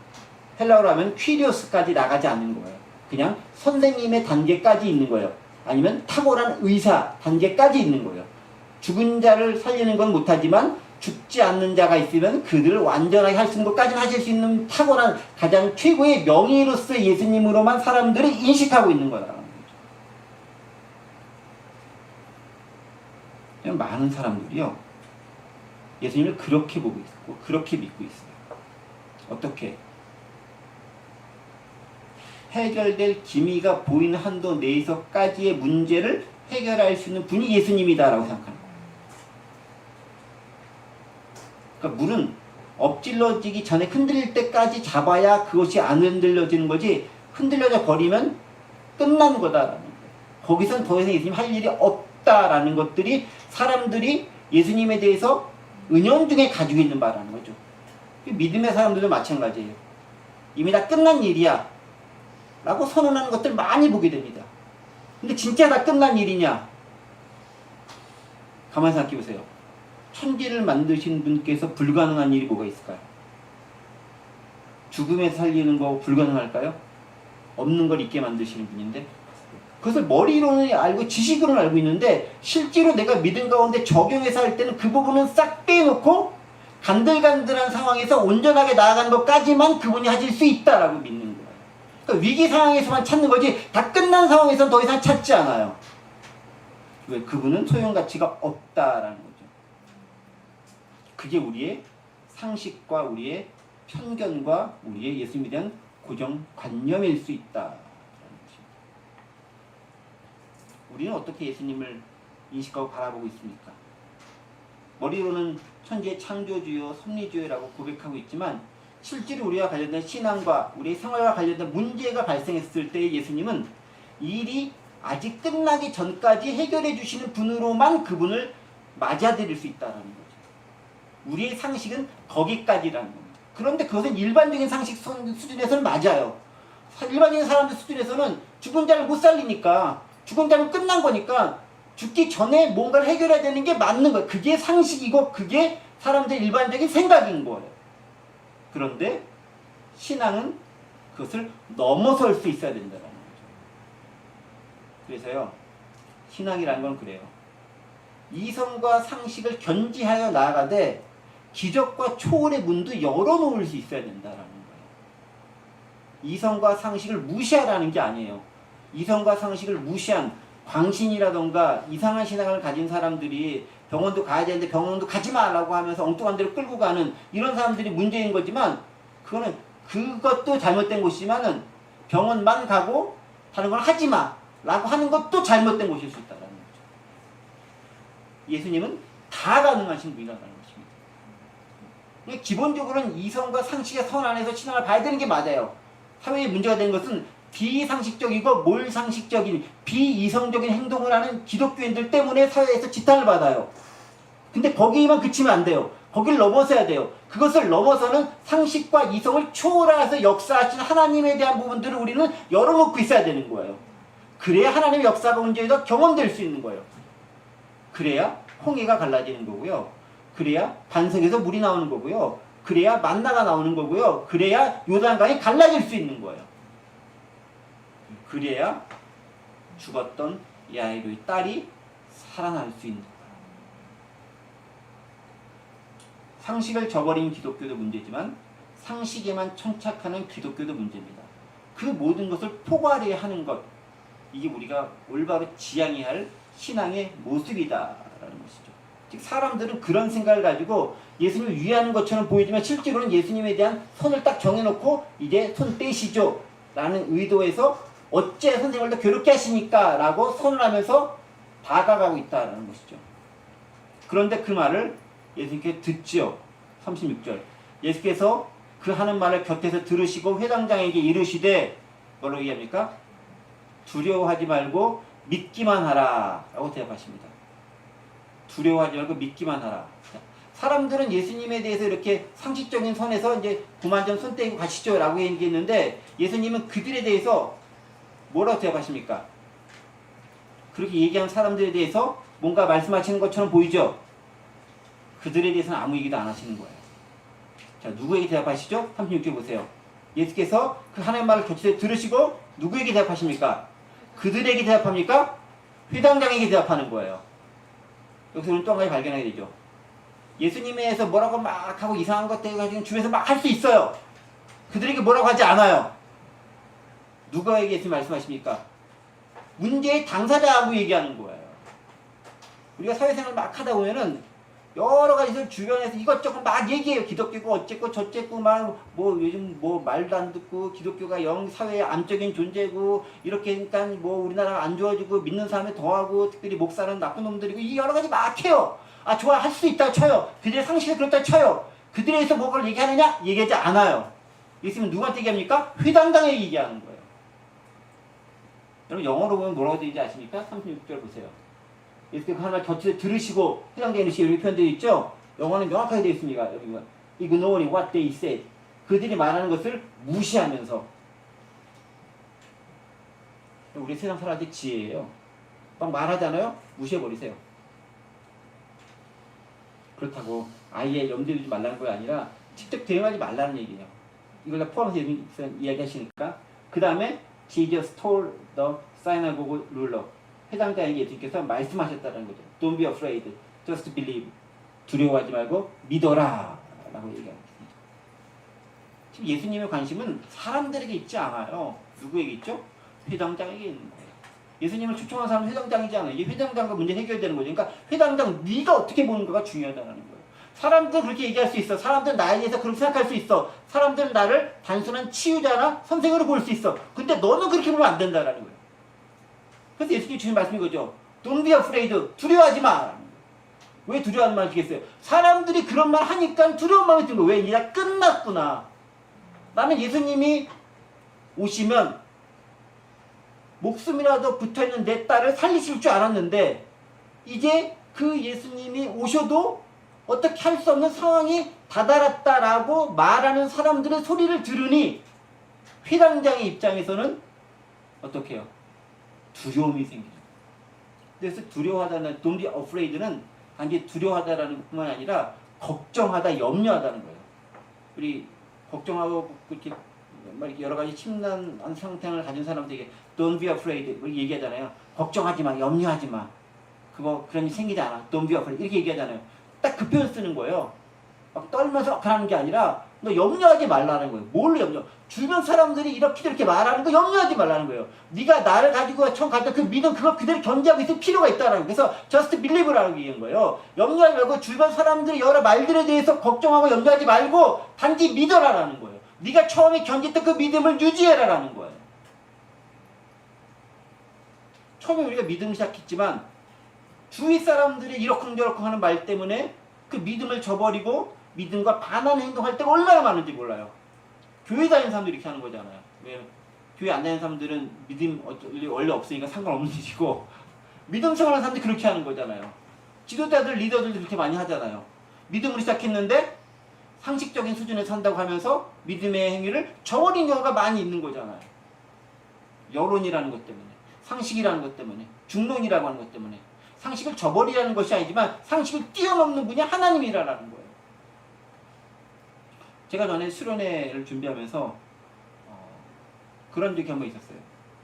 Speaker 1: 헬라어로 하면 퀴리오스까지 나가지 않는 거예요. 그냥 선생님의 단계까지 있는 거예요. 아니면 탁월한 의사 단계까지 있는 거예요. 죽은 자를 살리는 건 못하지만 죽지 않는 자가 있으면 그들을 완전하게 할 수 있는 것까지는 하실 수 있는 탁월한 가장 최고의 명의로서의 예수님으로만 사람들이 인식하고 있는 거라는 거죠. 많은 사람들이요, 예수님을 그렇게 보고 있고 그렇게 믿고 있어요. 어떻게? 해결될 기미가 보이는 한도 내에서까지의 문제를 해결할 수 있는 분이 예수님이다라고 생각하는 거예요. 그러니까 물은 엎질러지기 전에 흔들릴 때까지 잡아야 그것이 안 흔들려지는 거지, 흔들려져 버리면 끝난 거다라는 거예요. 거기선 더 이상 예수님 할 일이 없다라는 것들이 사람들이 예수님에 대해서 은연중에 가지고 있는 바라는 거죠. 믿음의 사람들도 마찬가지예요. 이미 다 끝난 일이야 라고 선언하는 것들 많이 보게 됩니다. 근데 진짜 다 끝난 일이냐? 가만히 생각해 보세요. 천지를 만드신 분께서 불가능한 일이 뭐가 있을까요? 죽음에서 살리는 거 불가능할까요? 없는 걸 있게 만드시는 분인데, 그것을 머리로는 알고 지식으로는 알고 있는데 실제로 내가 믿음 가운데 적용해서 할 때는 그 부분은 싹 빼놓고 간들간들한 상황에서 온전하게 나아가는 것까지만 그분이 하실 수 있다라고 믿는 거예요. 그러니까 위기 상황에서만 찾는 거지 다 끝난 상황에서는 더 이상 찾지 않아요. 왜? 그분은 소용가치가 없다라는 거죠. 그게 우리의 상식과 우리의 편견과 우리의 예수님에 대한 고정관념일 수 있다. 우리는 어떻게 예수님을 인식하고 바라보고 있습니까? 머리로는 천지의 창조주요, 섭리주요라고 고백하고 있지만 실제로 우리와 관련된 신앙과 우리의 생활과 관련된 문제가 발생했을 때 예수님은 일이 아직 끝나기 전까지 해결해 주시는 분으로만 그분을 맞아들일 수 있다는 거죠. 우리의 상식은 거기까지라는 겁니다. 그런데 그것은 일반적인 상식 수준에서는 맞아요. 일반적인 사람들 수준에서는 죽은 자를 못 살리니까, 죽은 자는 끝난 거니까 죽기 전에 뭔가를 해결해야 되는 게 맞는 거예요. 그게 상식이고 그게 사람들의 일반적인 생각인 거예요. 그런데 신앙은 그것을 넘어설 수 있어야 된다는 거죠. 그래서요, 신앙이라는 건 그래요. 이성과 상식을 견지하여 나아가되 기적과 초월의 문도 열어놓을 수 있어야 된다는 거예요. 이성과 상식을 무시하라는 게 아니에요. 이성과 상식을 무시한 광신이라던가 이상한 신앙을 가진 사람들이 병원도 가야 되는데 병원도 가지 마라고 하면서 엉뚱한 데로 끌고 가는 이런 사람들이 문제인 거지만, 그것도 잘못된 것이지만은 병원만 가고 다른 걸 하지 마라고 하는 것도 잘못된 것일 수 있다는 거죠. 예수님은 다 가능하신 분이라는 것입니다. 기본적으로는 이성과 상식의 선 안에서 신앙을 봐야 되는 게 맞아요. 사회에 문제가 된 것은 비상식적이고 몰상식적인 비이성적인 행동을 하는 기독교인들 때문에 사회에서 지탄을 받아요. 근데 거기만 그치면 안 돼요. 거길 넘어서야 돼요. 그것을 넘어서는 상식과 이성을 초월해서 역사하신 하나님에 대한 부분들을 우리는 열어놓고 있어야 되는 거예요. 그래야 하나님의 역사가 문제에서 경험될 수 있는 거예요. 그래야 홍해가 갈라지는 거고요. 그래야 반석에서 물이 나오는 거고요. 그래야 만나가 나오는 거고요. 그래야 요단강이 갈라질 수 있는 거예요. 그래야 죽었던 야이로의 딸이 살아날 수 있는 거예요. 상식을 저버린 기독교도 문제지만 상식에만 천착하는 기독교도 문제입니다. 그 모든 것을 포괄해야 하는 것, 이게 우리가 올바로 지향해야 할 신앙의 모습이다라는 것이죠. 즉 사람들은 그런 생각을 가지고 예수님을 위하는 것처럼 보이지만 실제로는 예수님에 대한 선을 딱 정해놓고 이제 손 떼시죠 라는 의도에서 어째 선생님을 더 괴롭게 하시니까 라고 선을 하면서 다가가고 있다는 것이죠. 그런데 그 말을 예수님께 듣지요. 36절. 예수께서 그 하는 말을 곁에서 들으시고 회당장에게 이르시되 뭐라고 얘기합니까? 두려워하지 말고 믿기만 하라 라고 대답하십니다. 두려워하지 말고 믿기만 하라. 사람들은 예수님에 대해서 이렇게 상식적인 선에서 이제 그만 좀 손 떼고 가시죠 라고 얘기했는데 예수님은 그들에 대해서 뭐라고 대답하십니까? 그렇게 얘기한 사람들에 대해서 뭔가 말씀하시는 것처럼 보이죠? 그들에 대해서는 아무 얘기도 안 하시는 거예요. 자, 누구에게 대답하시죠? 36절 보세요. 예수께서 그 하나님의 말을 곁에 들으시고 누구에게 대답하십니까? 그들에게 대답합니까? 회당장에게 대답하는 거예요. 여기서 우리는 또 한 가지 발견하게 되죠. 예수님에 대해서 뭐라고 막 하고 이상한 것 가지고 주변에서 막 할 수 있어요. 그들에게 뭐라고 하지 않아요. 누구에게 예수님 말씀하십니까? 문제의 당사자하고 얘기하는 거예요. 우리가 사회생활 막 하다 보면은 여러 가지들 주변에서 이것저것 막 얘기해요. 기독교고 어쨌고 저쨌고 막 뭐 요즘 뭐 말도 안 듣고 기독교가 영 사회의 암적인 존재고 이렇게 그러니까 뭐 우리나라가 안 좋아지고 믿는 사람이 더하고 특별히 목사는 나쁜 놈들이고 이 여러 가지 막 해요. 아 좋아 할 수 있다 쳐요. 그들의 상식이 그렇다 쳐요. 그들에 대해서 뭐를 얘기하느냐? 얘기하지 않아요. 예수님은 누구한테 얘기합니까? 회당장에 얘기하는 거예요. 여러분 영어로 보면 뭐라고 되는지 아십니까? 36절 보세요. 예수께서 하나님을 곁에 들으시고 회당장에 이르시고 이렇게 표현되어 있죠? 영어는 명확하게 되어 있습니다. 여기가 ignoring what they said. 그들이 말하는 것을 무시하면서. 우리 세상 사람들이 지혜예요. 막 말하잖아요? 무시해버리세요. 그렇다고 아예 염두에 두지 말라는 거 아니라 직접 대응하지 말라는 얘기예요. 이걸 다 포함해서 이야기하시니까. 그 다음에 Jesus told the synagogue ruler. 회당장에게 예수님께서 말씀하셨다는 거죠. Don't be afraid, just believe. 두려워하지 말고 믿어라 라고 얘기합니다. 지금 예수님의 관심은 사람들에게 있지 않아요. 누구에게 있죠? 회당장에게 있는 거예요. 예수님을 초청한 사람은 회당장이지 않아요. 이 회당장과 문제 해결되는 거죠. 그러니까 회당장 네가 어떻게 보는가가 중요하다는 거예요. 사람들은 그렇게 얘기할 수 있어. 사람들은 나에 대해서 그렇게 생각할 수 있어. 사람들은 나를 단순한 치유자나 선생으로 볼 수 있어. 근데 너는 그렇게 보면 안 된다는 거예요. 그래서 예수님이 주신 말씀이 그거죠. Don't be afraid. 두려워하지 마. 왜 두려워하는 말을 주겠어요? 사람들이 그런 말 하니까 두려운 마음이 든 거예요. 왜? 이제 끝났구나. 나는 예수님이 오시면 목숨이라도 붙어있는 내 딸을 살리실 줄 알았는데 이제 그 예수님이 오셔도 어떻게 할 수 없는 상황이 다다랐다라고 말하는 사람들의 소리를 들으니 회당장의 입장에서는 어떻게 해요? 두려움이 생기죠. 그래서 두려워하다는 don't be afraid는 단지 두려워하다라는 것뿐만 아니라 걱정하다, 염려하다는 거예요. 우리 걱정하고 그렇게 여러 가지 심란한 상태를 가진 사람들에게 don't be afraid 얘기하잖아요. 걱정하지 마, 염려하지 마. 그런 일 생기지 않아. Don't be afraid 이렇게 얘기하잖아요. 딱 그 표현 쓰는 거예요. 막 떨면서 하는 게 아니라 너 염려하지 말라는 거예요. 뭘로 염려? 주변 사람들이 이렇게 저렇게 말하는 거 염려하지 말라는 거예요. 네가 나를 가지고 처음 갔던 그 믿음 그걸 그대로 견지하고 있을 필요가 있다는 거예요. 그래서 just believe라고 얘기한 거예요. 염려하지 말고 주변 사람들이 여러 말들에 대해서 걱정하고 염려하지 말고 단지 믿어라라는 거예요. 네가 처음에 견졌던 그 믿음을 유지해라라는 거예요. 처음에 우리가 믿음을 시작했지만 주위 사람들이 이러쿵저러쿵 하는 말 때문에 그 믿음을 저버리고 믿음과 반하는 행동할 때가 얼마나 많은지 몰라요. 교회 다니는 사람들이 이렇게 하는 거잖아요. 왜? 교회 안 다니는 사람들은 믿음 원래 없으니까 상관없는 일이고 믿음 생활하는 사람들이 그렇게 하는 거잖아요. 지도자들, 리더들도 그렇게 많이 하잖아요. 믿음으로 시작했는데 상식적인 수준에 산다고 하면서 믿음의 행위를 저버린 경우가 많이 있는 거잖아요. 여론이라는 것 때문에, 상식이라는 것 때문에, 중론이라고 하는 것 때문에 상식을 저버리라는 것이 아니지만 상식을 뛰어넘는 분이 하나님이라는 거예요. 제가 전에 수련회를 준비하면서 그런 적이 한번 있었어요.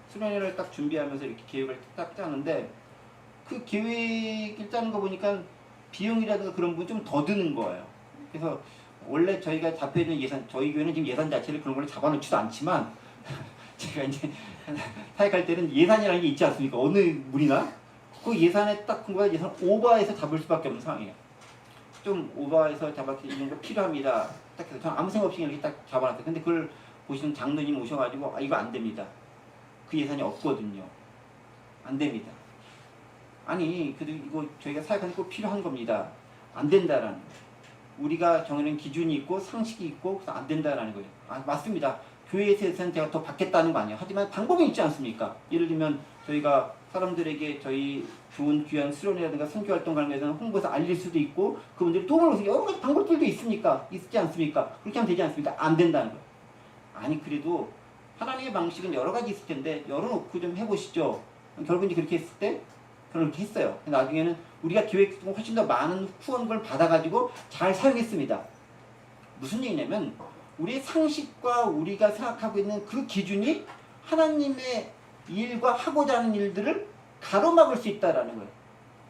Speaker 1: 수련회를 딱 준비하면서 이렇게 계획을 딱 짜는데 그 계획을 짜는 거 보니까 비용이라든가 그런 부분 좀 더 드는 거예요. 그래서 원래 저희가 잡혀있는 예산, 저희 교회는 지금 예산 자체를 그런 걸 잡아놓지도 않지만 제가 이제 사역할 때는 예산이라는 게 있지 않습니까? 어느 물이나 그 예산에 딱 큰 거야. 예산 오버해서 잡을 수밖에 없는 상황이에요. 좀 오버해서 잡았을 때 이 정도 필요합니다. 딱 해서 저는 아무 생각 없이 이렇게 딱 잡아놨어요. 근데 그걸 보시는 장로님 오셔가지고 이거 안 됩니다. 그 예산이 없거든요. 안 됩니다. 아니 그래도 이거 저희가 사역하는 꼭 필요한 겁니다. 안 된다라는 거예요. 우리가 정해놓은 기준이 있고 상식이 있고 그래서 안 된다라는 거예요. 맞습니다. 교회에서는 제가 더 받겠다는 거 아니에요. 하지만 방법이 있지 않습니까? 예를 들면 저희가 사람들에게 저희 좋은 귀한 수련회라든가 선교활동 가는 데서는 홍보해서 알릴 수도 있고 그분들이 도움을 얻을 여러 가지 방법들도 있지 않습니까? 그렇게 하면 되지 않습니까? 안 된다는 거예요. 아니 그래도 하나님의 방식은 여러 가지 있을 텐데 열어놓고 좀 해보시죠. 결국 이제 그렇게 했을 때 그렇게 했어요. 나중에는 우리가 계획했던 훨씬 더 많은 후원금을 받아가지고 잘 사용했습니다. 무슨 얘기냐면 우리의 상식과 우리가 생각하고 있는 그 기준이 하나님의 일과 하고자 하는 일들을 가로막을 수 있다라는 거예요.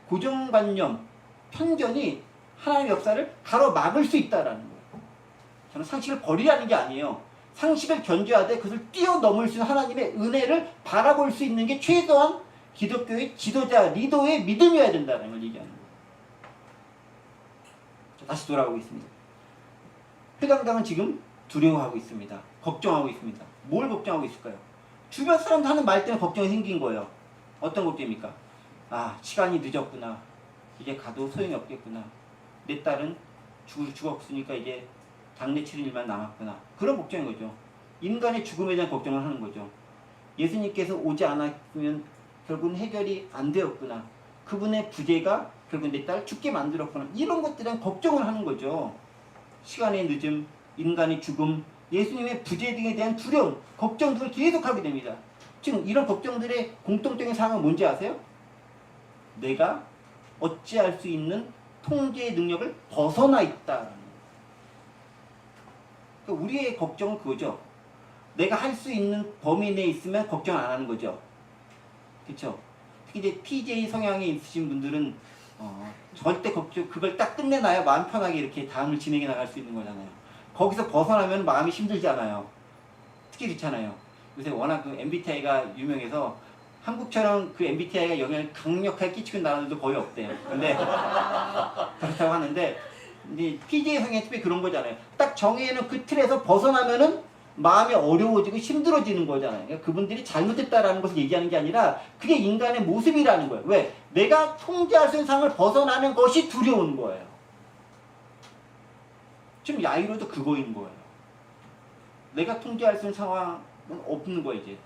Speaker 1: 고정관념, 편견이 하나님의 역사를 가로막을 수 있다라는 거예요. 저는 상식을 버리라는 게 아니에요. 상식을 견제하되 그것을 뛰어넘을 수 있는 하나님의 은혜를 바라볼 수 있는 게 최소한 기독교의 지도자, 리더의 믿음이어야 된다는 걸 얘기하는 거예요. 다시 돌아가고 있습니다. 회당장은 지금 두려워하고 있습니다. 걱정하고 있습니다. 뭘 걱정하고 있을까요? 주변 사람들 하는 말 때문에 걱정이 생긴 거예요. 어떤 걱정입니까? 시간이 늦었구나. 이제 가도 소용이 없겠구나. 내 딸은 죽었으니까 이제 장례 치를 일만 남았구나. 그런 걱정인 거죠. 인간의 죽음에 대한 걱정을 하는 거죠. 예수님께서 오지 않았으면 결국은 해결이 안 되었구나. 그분의 부재가 결국 내 딸 죽게 만들었구나. 이런 것들에 대한 걱정을 하는 거죠. 시간의 늦음, 인간의 죽음, 예수님의 부재 등에 대한 두려움, 걱정들을 계속하게 됩니다. 지금 이런 걱정들의 공통적인 사항은 뭔지 아세요? 내가 어찌할 수 있는 통제의 능력을 벗어나 있다라는 거예요. 그러니까 우리의 걱정은 그거죠. 내가 할 수 있는 범위 내에 있으면 걱정 안 하는 거죠. 그렇죠? 특히 이제 PJ 성향이 있으신 분들은 절대 걱정, 그걸 딱 끝내놔야 마음 편하게 이렇게 다음을 진행해 나갈 수 있는 거잖아요. 거기서 벗어나면 마음이 힘들잖아요. 특히 그렇잖아요. 요새 워낙 그 MBTI가 유명해서 한국처럼 그 MBTI가 영향을 강력하게 끼치는 나라들도 거의 없대요. 근데 그렇다고 하는데 이제 PJ 성향이 특히 그런 거잖아요. 딱 정해놓은 그 틀에서 벗어나면은 마음이 어려워지고 힘들어지는 거잖아요. 그러니까 그분들이 잘못했다라는 것을 얘기하는 게 아니라 그게 인간의 모습이라는 거예요. 왜? 내가 통제할 수 있는 상황을 벗어나는 것이 두려운 거예요. 지금 야이로도 그거인 거예요. 내가 통제할 수 있는 상황은 없는 거예요. 이제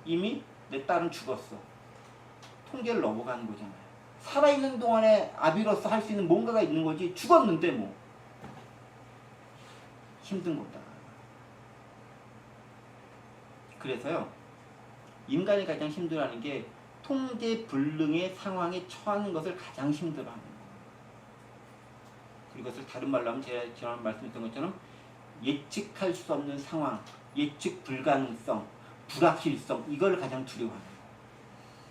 Speaker 1: 이미 내 딸은 죽었어. 통제를 넘어가는 거잖아요. 살아있는 동안에 아비로서 할 수 있는 뭔가가 있는 거지. 죽었는데 뭐. 힘든 거다. 그래서요. 인간이 가장 힘들어하는 게 통제 불능의 상황에 처하는 것을 가장 힘들어하는 거예요. 그것을 다른 말로 하면 제가 지난번에 말씀드렸던 것처럼 예측할 수 없는 상황, 예측 불가능성, 불확실성, 이걸 가장 두려워하는 거예요.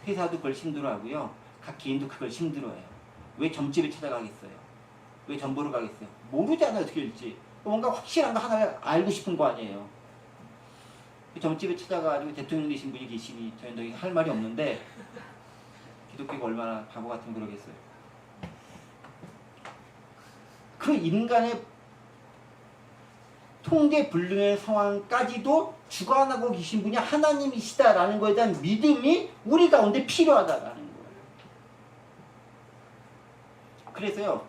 Speaker 1: 회사도 그걸 힘들어하고요. 각 개인도 그걸 힘들어해요. 왜 점집에 찾아가겠어요? 왜 점보러 가겠어요? 모르잖아요. 어떻게 될지. 뭔가 확실한 거 하나를 알고 싶은 거 아니에요. 점집에 찾아가지고 대통령 되신 분이 계시니 저희는 더 할 말이 없는데 기독교가 얼마나 바보 같으면 그러겠어요. 그 인간의 통제 불능의 상황까지도 주관하고 계신 분이 하나님이시다라는 것에 대한 믿음이 우리 가운데 필요하다라는 거예요. 그래서요.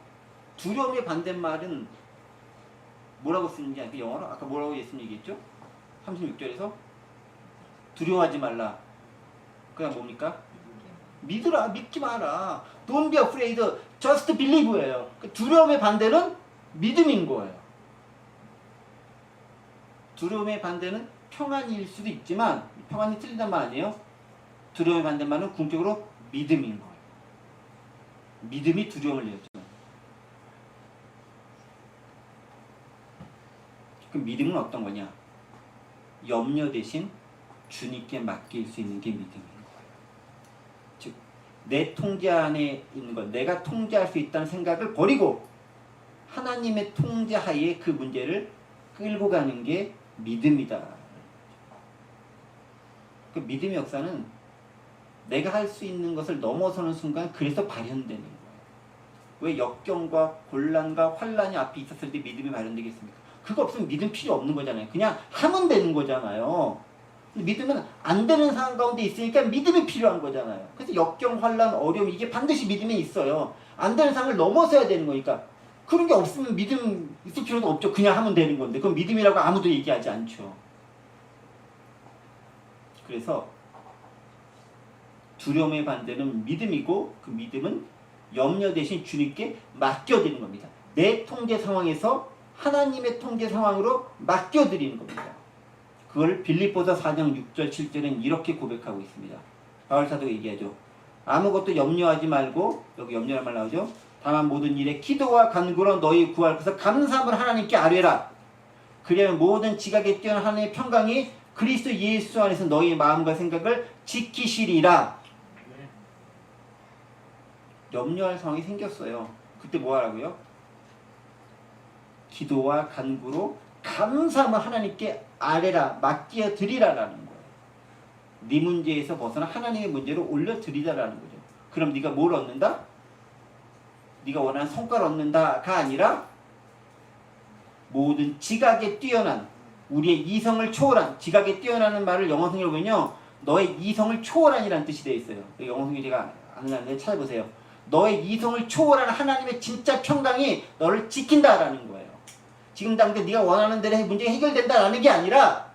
Speaker 1: 두려움의 반대말은 뭐라고 쓰는지 그 영어로 아까 뭐라고 얘기했죠? 36절에서 두려워하지 말라. 그냥 뭡니까? 믿으라. 믿지 마라. Don't be afraid. Just believe예요. 두려움의 반대는 믿음인 거예요. 두려움의 반대는 평안일 수도 있지만 평안이 틀린단 말 아니에요? 두려움의 반대말은 궁극적으로 믿음인 거예요. 믿음이 두려움을 내죠. 그럼 믿음은 어떤 거냐? 염려 대신 주님께 맡길 수 있는 게 믿음인 거예요. 즉, 내 통제 안에 있는 것, 내가 통제할 수 있다는 생각을 버리고 하나님의 통제하에 그 문제를 끌고 가는 게 믿음이다. 그 믿음의 역사는 내가 할 수 있는 것을 넘어서는 순간 그래서 발현되는 거예요. 왜 역경과 곤란과 환란이 앞에 있었을 때 믿음이 발현되겠습니까? 그거 없으면 믿음 필요 없는 거잖아요. 그냥 하면 되는 거잖아요. 믿음은 안 되는 상황 가운데 있으니까 믿음이 필요한 거잖아요. 그래서 역경, 환란, 어려움 이게 반드시 믿음에 있어요. 안 되는 상황을 넘어서야 되는 거니까. 그런 게 없으면 믿음 있을 필요도 없죠. 그냥 하면 되는 건데. 그건 믿음이라고 아무도 얘기하지 않죠. 그래서 두려움의 반대는 믿음이고 그 믿음은 염려 대신 주님께 맡겨드리는 겁니다. 내 통제 상황에서 하나님의 통제 상황으로 맡겨드리는 겁니다. 그걸 빌립보서 4장 6절 7절은 이렇게 고백하고 있습니다. 바울사도가 얘기하죠. 아무것도 염려하지 말고, 여기 염려란 말 나오죠. 다만 모든 일에 기도와 간구로 너희 구할 것을 감사함을 하나님께 아뢰라. 그리하면 모든 지각에 뛰어난 하나님의 평강이 그리스도 예수 안에서 너희의 마음과 생각을 지키시리라. 염려할 상황이 생겼어요. 그때 뭐 하라고요? 기도와 간구로 감사함을 하나님께 아뢰라, 맡겨드리라라는 거예요. 네 문제에서 벗어나 하나님의 문제로 올려드리라라는 거죠. 그럼 네가 뭘 얻는다? 네가 원하는 성과를 얻는다가 아니라 모든 지각에 뛰어난, 우리의 이성을 초월한, 지각에 뛰어나는 말을 영어 성경을 보면요, 너의 이성을 초월한이라는 뜻이 되어 있어요. 영어 성경 제가 안 하는데 찾아보세요. 너의 이성을 초월한 하나님의 진짜 평강이 너를 지킨다라는 거예요. 지금 당장 네가 원하는 대로 문제가 해결된다라는 게 아니라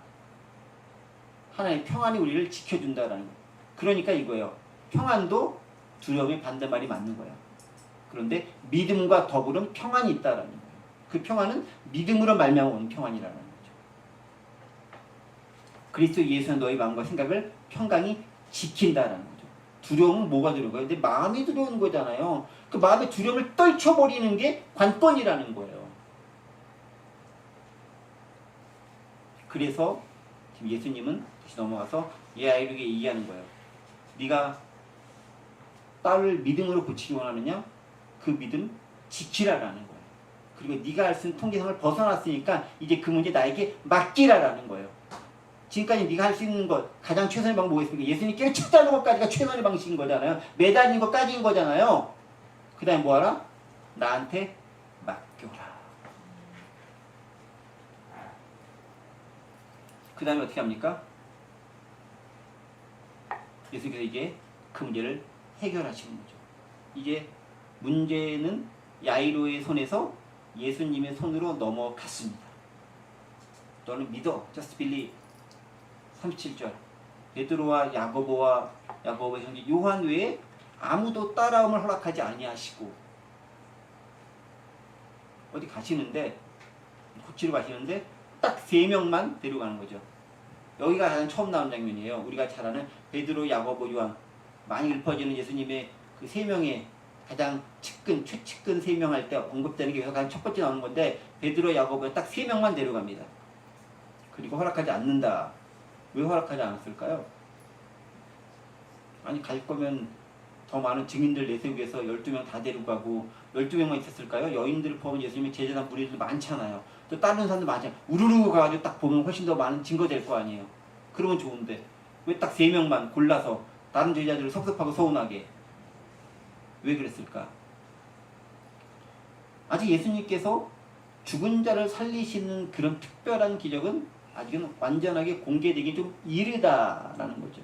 Speaker 1: 하나님의 평안이 우리를 지켜준다라는 거예요. 그러니까 이거예요. 평안도 두려움의 반대말이 맞는 거예요. 그런데 믿음과 더불은 평안이 있다라는 거예요. 그 평안은 믿음으로 말미암아 오는 평안이라는 거죠. 그리스도 예수는 너희 마음과 생각을 평강이 지킨다라는 거죠. 두려움은 뭐가 두려운 거예요? 내 마음이 두려운 거잖아요. 그 마음의 두려움을 떨쳐버리는 게 관건이라는 거예요. 그래서 지금 예수님은 다시 넘어가서 얘 아이에게 얘기하는 거예요. 네가 딸을 믿음으로 고치기 원하느냐? 그 믿음 지키라라는 거예요. 그리고 네가 할 수 있는 통제성을 벗어났으니까 이제 그 문제 나에게 맡기라라는 거예요. 지금까지 네가 할 수 있는 것 가장 최선의 방법이 뭐겠습니까? 예수님께 찾아오는 것까지가 최선의 방식인 거잖아요. 매달리는 것까지인 거잖아요. 그 다음에 뭐하라? 나한테 맡겨라. 그 다음에 어떻게 합니까? 예수님께서 이제 그 문제를 해결하시는 거죠. 이제 문제는 야이로의 손에서 예수님의 손으로 넘어갔습니다. 너는 믿어. Just believe. 37절. 베드로와 야고보의 형제 요한 외에 아무도 따라옴을 허락하지 아니하시고 어디 가시는데 고치러 가시는데 딱 3명만 데려가는 거죠. 여기가 가장 처음 나온 장면이에요. 우리가 잘 아는 베드로, 야고보, 요한 많이 읊어지는 예수님의 그 3명의 가장 최측근 3명 할 때 언급되는 게 가장 첫 번째 나오는 건데 베드로, 야고보에 딱 3명만 데려갑니다. 그리고 허락하지 않는다. 왜 허락하지 않았을까요? 아니 갈 거면 더 많은 증인들 내세우기 위해서 12명 다 데리고 가고 12명만 있었을까요? 여인들을 포함한 예수님의 제자단 무리들 많잖아요. 또 다른 사람들 많잖아요. 우르르 가가지고 딱 보면 훨씬 더 많은 증거 될 거 아니에요. 그러면 좋은데 왜 딱 3명만 골라서 다른 제자들을 섭섭하고 서운하게 왜 그랬을까? 아직 예수님께서 죽은 자를 살리시는 그런 특별한 기적은 아직은 완전하게 공개되기 좀 이르다라는 거죠.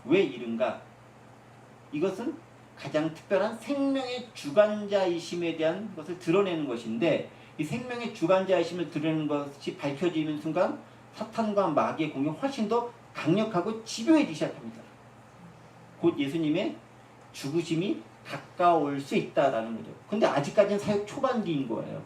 Speaker 1: 왜 이른가? 이것은 가장 특별한 생명의 주관자이심에 대한 것을 드러내는 것인데 이 생명의 주관자이심을 드러내는 것이 밝혀지는 순간 사탄과 마귀의 공격이 훨씬 더 강력하고 집요해지기 시작합니다. 곧 예수님의 죽으심이 가까울 수 있다라는 거죠. 근데 아직까지는 사역 초반기인 거예요.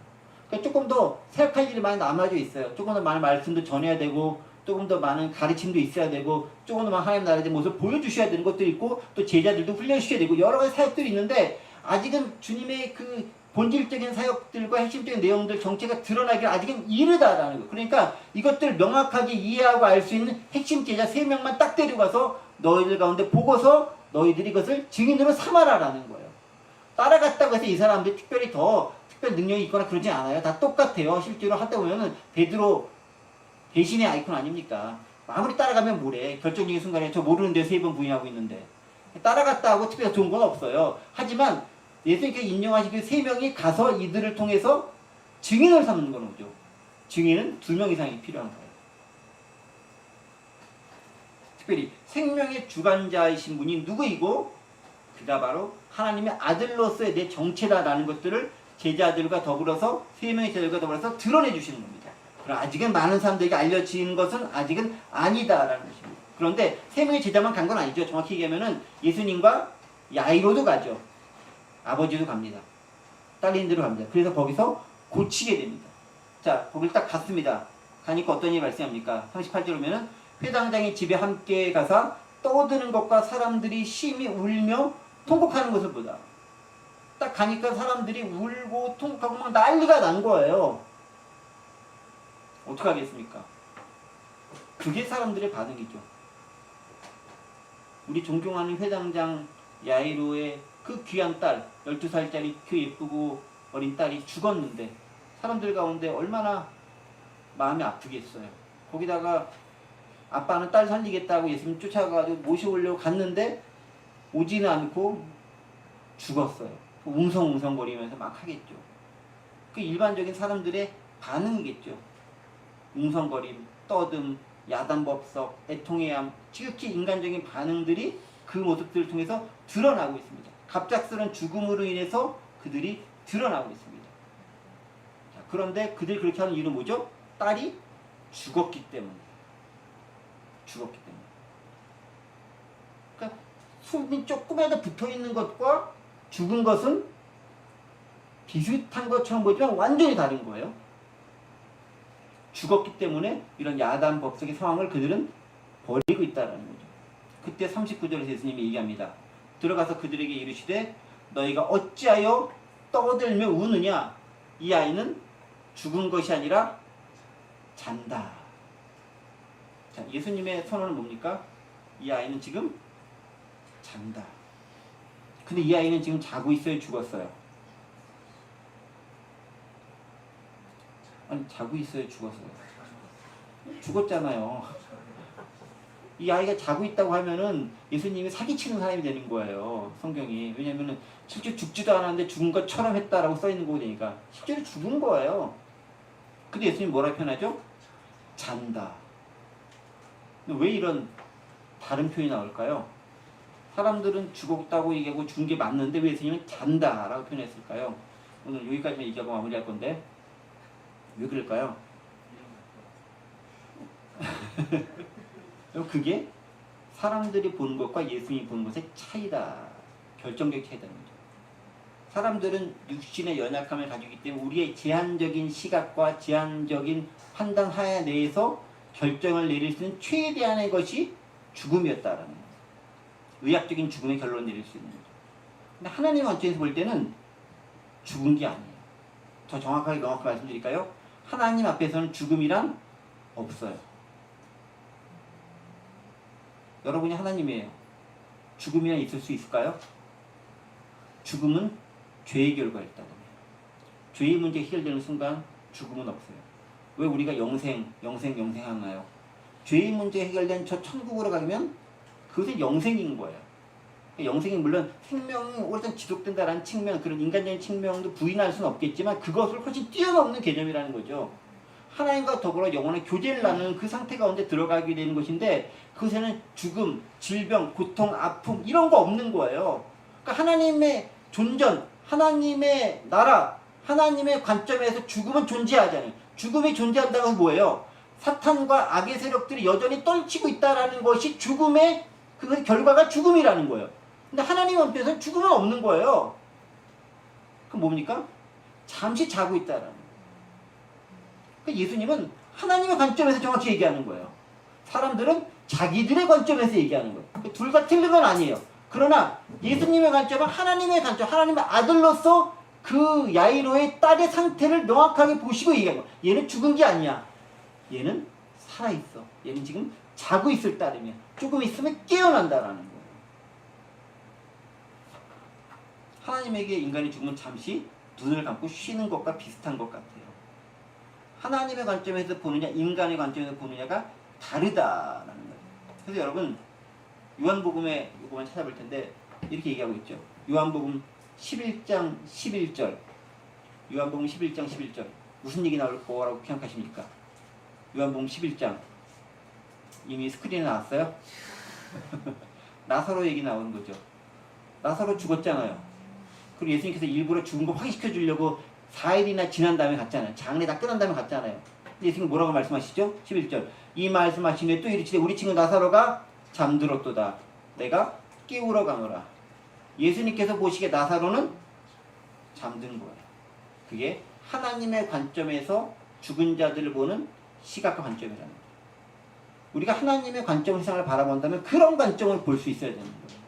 Speaker 1: 그러니까 조금 더 사역할 일이 많이 남아져 있어요. 조금 더 많은 말씀도 전해야 되고 조금 더 많은 가르침도 있어야 되고 조금 더 많은 하나님 나라의 모습을 보여주셔야 되는 것도 있고 또 제자들도 훈련시켜야 되고 여러 가지 사역들이 있는데 아직은 주님의 그 본질적인 사역들과 핵심적인 내용들 정체가 드러나기 아직은 이르다라는 거예요. 그러니까 이것들 명확하게 이해하고 알 수 있는 핵심 제자 3명만 딱 데려가서 너희들 가운데 보고서 너희들이 이것을 증인으로 삼아라라는 거예요. 따라갔다고 해서 이 사람들이 특별히 더 특별 능력이 있거나 그러지 않아요. 다 똑같아요. 실제로 하다 보면은 베드로 대신의 아이콘 아닙니까? 아무리 따라가면 뭐래. 결정적인 순간에 저 모르는데 3번 부인하고 있는데. 따라갔다 하고 특별히 좋은 건 없어요. 하지만 예수님께서 인정하시기 3명이 가서 이들을 통해서 증인을 삼는 건 오죠. 증인은 2명 이상이 필요한 거예요. 특별히 생명의 주관자이신 분이 누구이고 그가 바로 하나님의 아들로서의 내 정체다라는 것들을 제자들과 더불어서 3명의 제자들과 더불어서 드러내 주시는 겁니다. 그럼 아직은 많은 사람들에게 알려지는 것은 아직은 아니다라는 것입니다. 그런데 3명의 제자만 간 건 아니죠. 정확히 얘기하면은 예수님과 야이로도 가죠. 아버지도 갑니다. 딸린대로 갑니다. 그래서 거기서 고치게 됩니다. 자, 거길 딱 갔습니다. 가니까 어떤 일이 발생합니까? 38절 보면은 회당장이 집에 함께 가서 떠드는 것과 사람들이 심히 울며 통곡하는 것을 보다. 딱 가니까 사람들이 울고 통곡하고 막 난리가 난 거예요. 어떡하겠습니까? 그게 사람들의 반응이죠. 우리 존경하는 회당장 야이로의 그 귀한 딸, 12살짜리 그 예쁘고 어린 딸이 죽었는데 사람들 가운데 얼마나 마음이 아프겠어요. 거기다가 아빠는 딸 살리겠다고 예수님 쫓아가가지고 모셔오려고 갔는데 오지는 않고 죽었어요. 웅성웅성거리면서 막 하겠죠. 그 일반적인 사람들의 반응이겠죠. 웅성거림, 떠듦, 야단법석, 애통해함, 지극히 인간적인 반응들이 그 모습들을 통해서 드러나고 있습니다. 갑작스러운 죽음으로 인해서 그들이 드러나고 있습니다. 자, 그런데 그들이 그렇게 하는 이유는 뭐죠? 딸이 죽었기 때문에. 죽었기 때문에. 그러니까 숨이 조금이라도 붙어있는 것과 죽은 것은 비슷한 것처럼 보이지만 완전히 다른 거예요. 죽었기 때문에 이런 야단법석의 상황을 그들은 버리고 있다는 거죠. 그때 39절에서 예수님이 얘기합니다. 들어가서 그들에게 이르시되 너희가 어찌하여 떠들며 우느냐? 이 아이는 죽은 것이 아니라 잔다. 자, 예수님의 선언은 뭡니까? 이 아이는 지금 잔다. 근데 이 아이는 지금 자고 있어요? 죽었어요? 아니, 자고 있어요? 죽었어요? 죽었잖아요. 이 아이가 자고 있다고 하면은 예수님이 사기치는 사람이 되는 거예요. 성경이. 왜냐면은 실제 죽지도 않았는데 죽은 것처럼 했다라고 써있는 거니까. 실제로 죽은 거예요. 근데 예수님이 뭐라고 표현하죠? 잔다. 왜 이런 다른 표현이 나올까요? 사람들은 죽었다고 얘기하고 죽은 게 맞는데 왜 예수님은 잔다라고 표현했을까요? 오늘 여기까지만 얘기하고 마무리할 건데 왜 그럴까요? 그게 사람들이 보는 것과 예수님이 보는 것의 차이다. 결정적 차이다는 거죠. 사람들은 육신의 연약함을 가지고 있기 때문에 우리의 제한적인 시각과 제한적인 판단 하에 내에서 결정을 내릴 수 있는 최대한의 것이 죽음이었다라는 거예요. 의학적인 죽음의 결론을 내릴 수 있는 거죠. 근데 하나님의 관점에서 볼 때는 죽은 게 아니에요. 더 정확하게 명확하게 말씀드릴까요? 하나님 앞에서는 죽음이란 없어요. 여러분이 하나님이에요. 죽음이란 있을 수 있을까요? 죽음은 죄의 결과였다고 해요. 죄의 문제 해결되는 순간 죽음은 없어요. 왜 우리가 영생하나요? 죄의 문제 해결된 저 천국으로 가면 그것은 영생인 거예요. 영생이 물론 생명이 오랫동안 지속된다는 측면, 그런 인간적인 측면도 부인할 수는 없겠지만 그것을 훨씬 뛰어넘는 개념이라는 거죠. 하나님과 더불어 영원한 교제를 나누는 그 상태 가운데 들어가게 되는 것인데 그것에는 죽음, 질병, 고통, 아픔 이런 거 없는 거예요. 그러니까 하나님의 존전, 하나님의 나라, 하나님의 관점에서 죽음은 존재하잖아요. 죽음이 존재한다는 건 뭐예요? 사탄과 악의 세력들이 여전히 떨치고 있다는 것이 죽음의 그 결과가 죽음이라는 거예요. 근데 하나님 앞에서는 죽음은 없는 거예요. 그럼 뭡니까? 잠시 자고 있다라는 거예요. 그러니까 예수님은 하나님의 관점에서 정확히 얘기하는 거예요. 사람들은 자기들의 관점에서 얘기하는 거예요. 둘 다 틀린 건 아니에요. 그러나 예수님의 관점은 하나님의 관점, 하나님의 아들로서 그 야이로의 딸의 상태를 명확하게 보시고 얘기하는 거예요. 얘는 죽은 게 아니야. 얘는 살아있어. 얘는 지금 자고 있을 따름이야. 조금 있으면 깨어난다라는 거예요. 하나님에게 인간이 죽으면 잠시 눈을 감고 쉬는 것과 비슷한 것 같아요. 하나님의 관점에서 보느냐 인간의 관점에서 보느냐가 다르다라는 거예요. 그래서 여러분 요한복음에 이거만 찾아볼 텐데 이렇게 얘기하고 있죠. 요한복음 11장 11절 요한복음 11장 11절 무슨 얘기 나올 거라고 생각하십니까? 요한복음 11장 이미 스크린에 나왔어요? 나사로 얘기 나오는 거죠. 나사로 죽었잖아요. 그리고 예수님께서 일부러 죽은 거 확인시켜 주려고 4일이나 지난 다음에 갔잖아요. 장례 다 끝난 다음에 갔잖아요. 예수님 뭐라고 말씀하시죠? 11절 이 말씀하신 후에 또 이르시되 우리 친구 나사로가 잠들었도다. 내가 깨우러 가노라. 예수님께서 보시기에 나사로는 잠든 거예요. 그게 하나님의 관점에서 죽은 자들을 보는 시각과 관점이라는 거예요. 우리가 하나님의 관점 세상을 바라본다면 그런 관점을 볼 수 있어야 되는 거예요.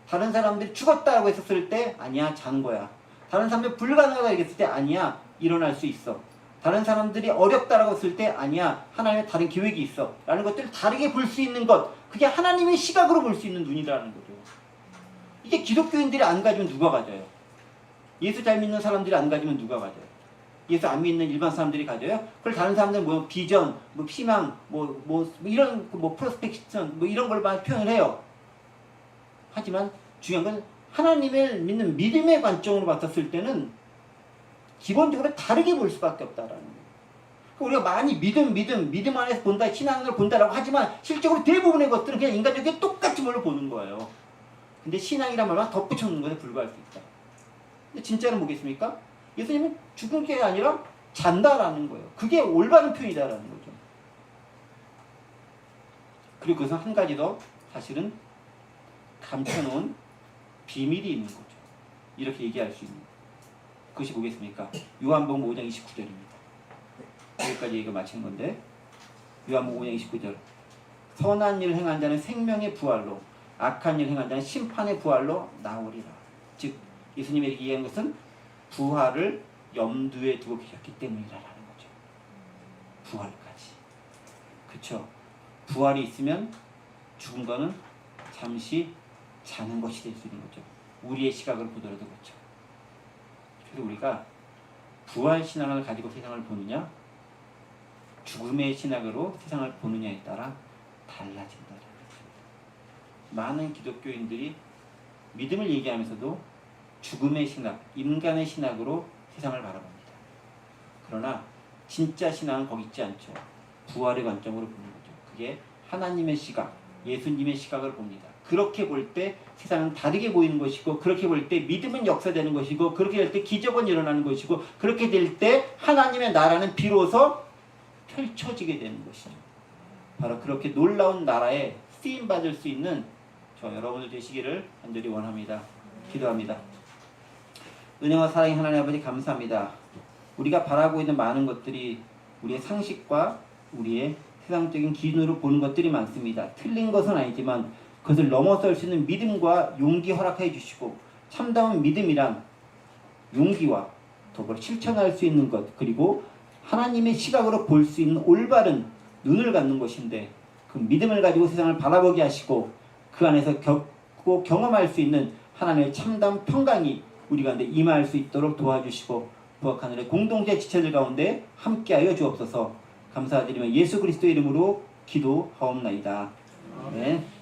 Speaker 1: 다른 사람들이 죽었다고 했었을 때 아니야 자는 거야. 다른 사람들이 불가능하다고 얘기했을 때 아니야 일어날 수 있어. 다른 사람들이 어렵다라고 했을 때 아니야 하나님의 다른 계획이 있어 라는 것들을 다르게 볼 수 있는 것, 그게 하나님의 시각으로 볼 수 있는 눈이라는 거죠. 이게 기독교인들이 안 가지면 누가 가져요? 예수 잘 믿는 사람들이 안 가지면 누가 가져요? 예수 안 믿는 일반 사람들이 가져요? 그걸 다른 사람들은 뭐 비전, 뭐 희망, 뭐 이런 뭐 프로스펙션 뭐 이런 걸 많이 표현을 해요. 하지만 중요한 건 하나님을 믿는 믿음의 관점으로 봤었을 때는 기본적으로 다르게 볼 수밖에 없다라는 거예요. 우리가 많이 믿음 안에서 본다, 신앙을 본다라고 하지만 실적으로 대부분의 것들은 그냥 인간적인 똑같이 뭘로 보는 거예요. 근데 신앙이란 말만 덧붙여놓는 것에 불과할 수 있다. 근데 진짜는 뭐겠습니까? 예수님은 죽은 게 아니라 잔다라는 거예요. 그게 올바른 표현이다라는 거죠. 그리고 그것은 한 가지 더 사실은 감춰놓은 비밀이 있는 거죠. 이렇게 얘기할 수 있는 그것이 뭐겠습니까? 요한복음 5장 29절입니다. 여기까지 얘기가 마치는 건데 요한복음 5장 29절 선한 일을 행한 자는 생명의 부활로 악한 일을 행한 자는 심판의 부활로 나오리라. 즉 예수님이 얘기한 것은 부활을 염두에 두고 계셨기 때문이라는 거죠. 부활까지. 그쵸? 부활이 있으면 죽은 거는 잠시 자는 것이 될 수 있는 거죠. 우리의 시각을 보더라도 그렇죠. 그래서 우리가 부활 신앙을 가지고 세상을 보느냐 죽음의 신학으로 세상을 보느냐에 따라 달라진다는 것입니다. 많은 기독교인들이 믿음을 얘기하면서도 죽음의 신학, 인간의 신학으로 세상을 바라봅니다. 그러나 진짜 신앙은 거기 있지 않죠. 부활의 관점으로 보는 거죠. 그게 하나님의 시각, 예수님의 시각을 봅니다. 그렇게 볼 때 세상은 다르게 보이는 것이고, 그렇게 볼 때 믿음은 역사되는 것이고, 그렇게 될 때 기적은 일어나는 것이고, 그렇게 될 때 하나님의 나라는 비로소 펼쳐지게 되는 것이죠. 바로 그렇게 놀라운 나라의 쓰임 받을 수 있는 저 여러분들 되시기를 간절히 원합니다. 기도합니다. 은혜와 사랑의 하나님 아버지 감사합니다. 우리가 바라고 있는 많은 것들이 우리의 상식과 우리의 세상적인 기준으로 보는 것들이 많습니다. 틀린 것은 아니지만 그것을 넘어설 수 있는 믿음과 용기 허락해 주시고, 참다운 믿음이란 용기와 더불어 실천할 수 있는 것, 그리고 하나님의 시각으로 볼 수 있는 올바른 눈을 갖는 것인데, 그 믿음을 가지고 세상을 바라보게 하시고 그 안에서 겪고 경험할 수 있는 하나님의 참담 평강이 우리 가운데 임할 수 있도록 도와주시고, 부엌하늘의 공동체 지체들 가운데 함께하여 주옵소서. 감사드리며 예수 그리스도의 이름으로 기도하옵나이다. 아멘.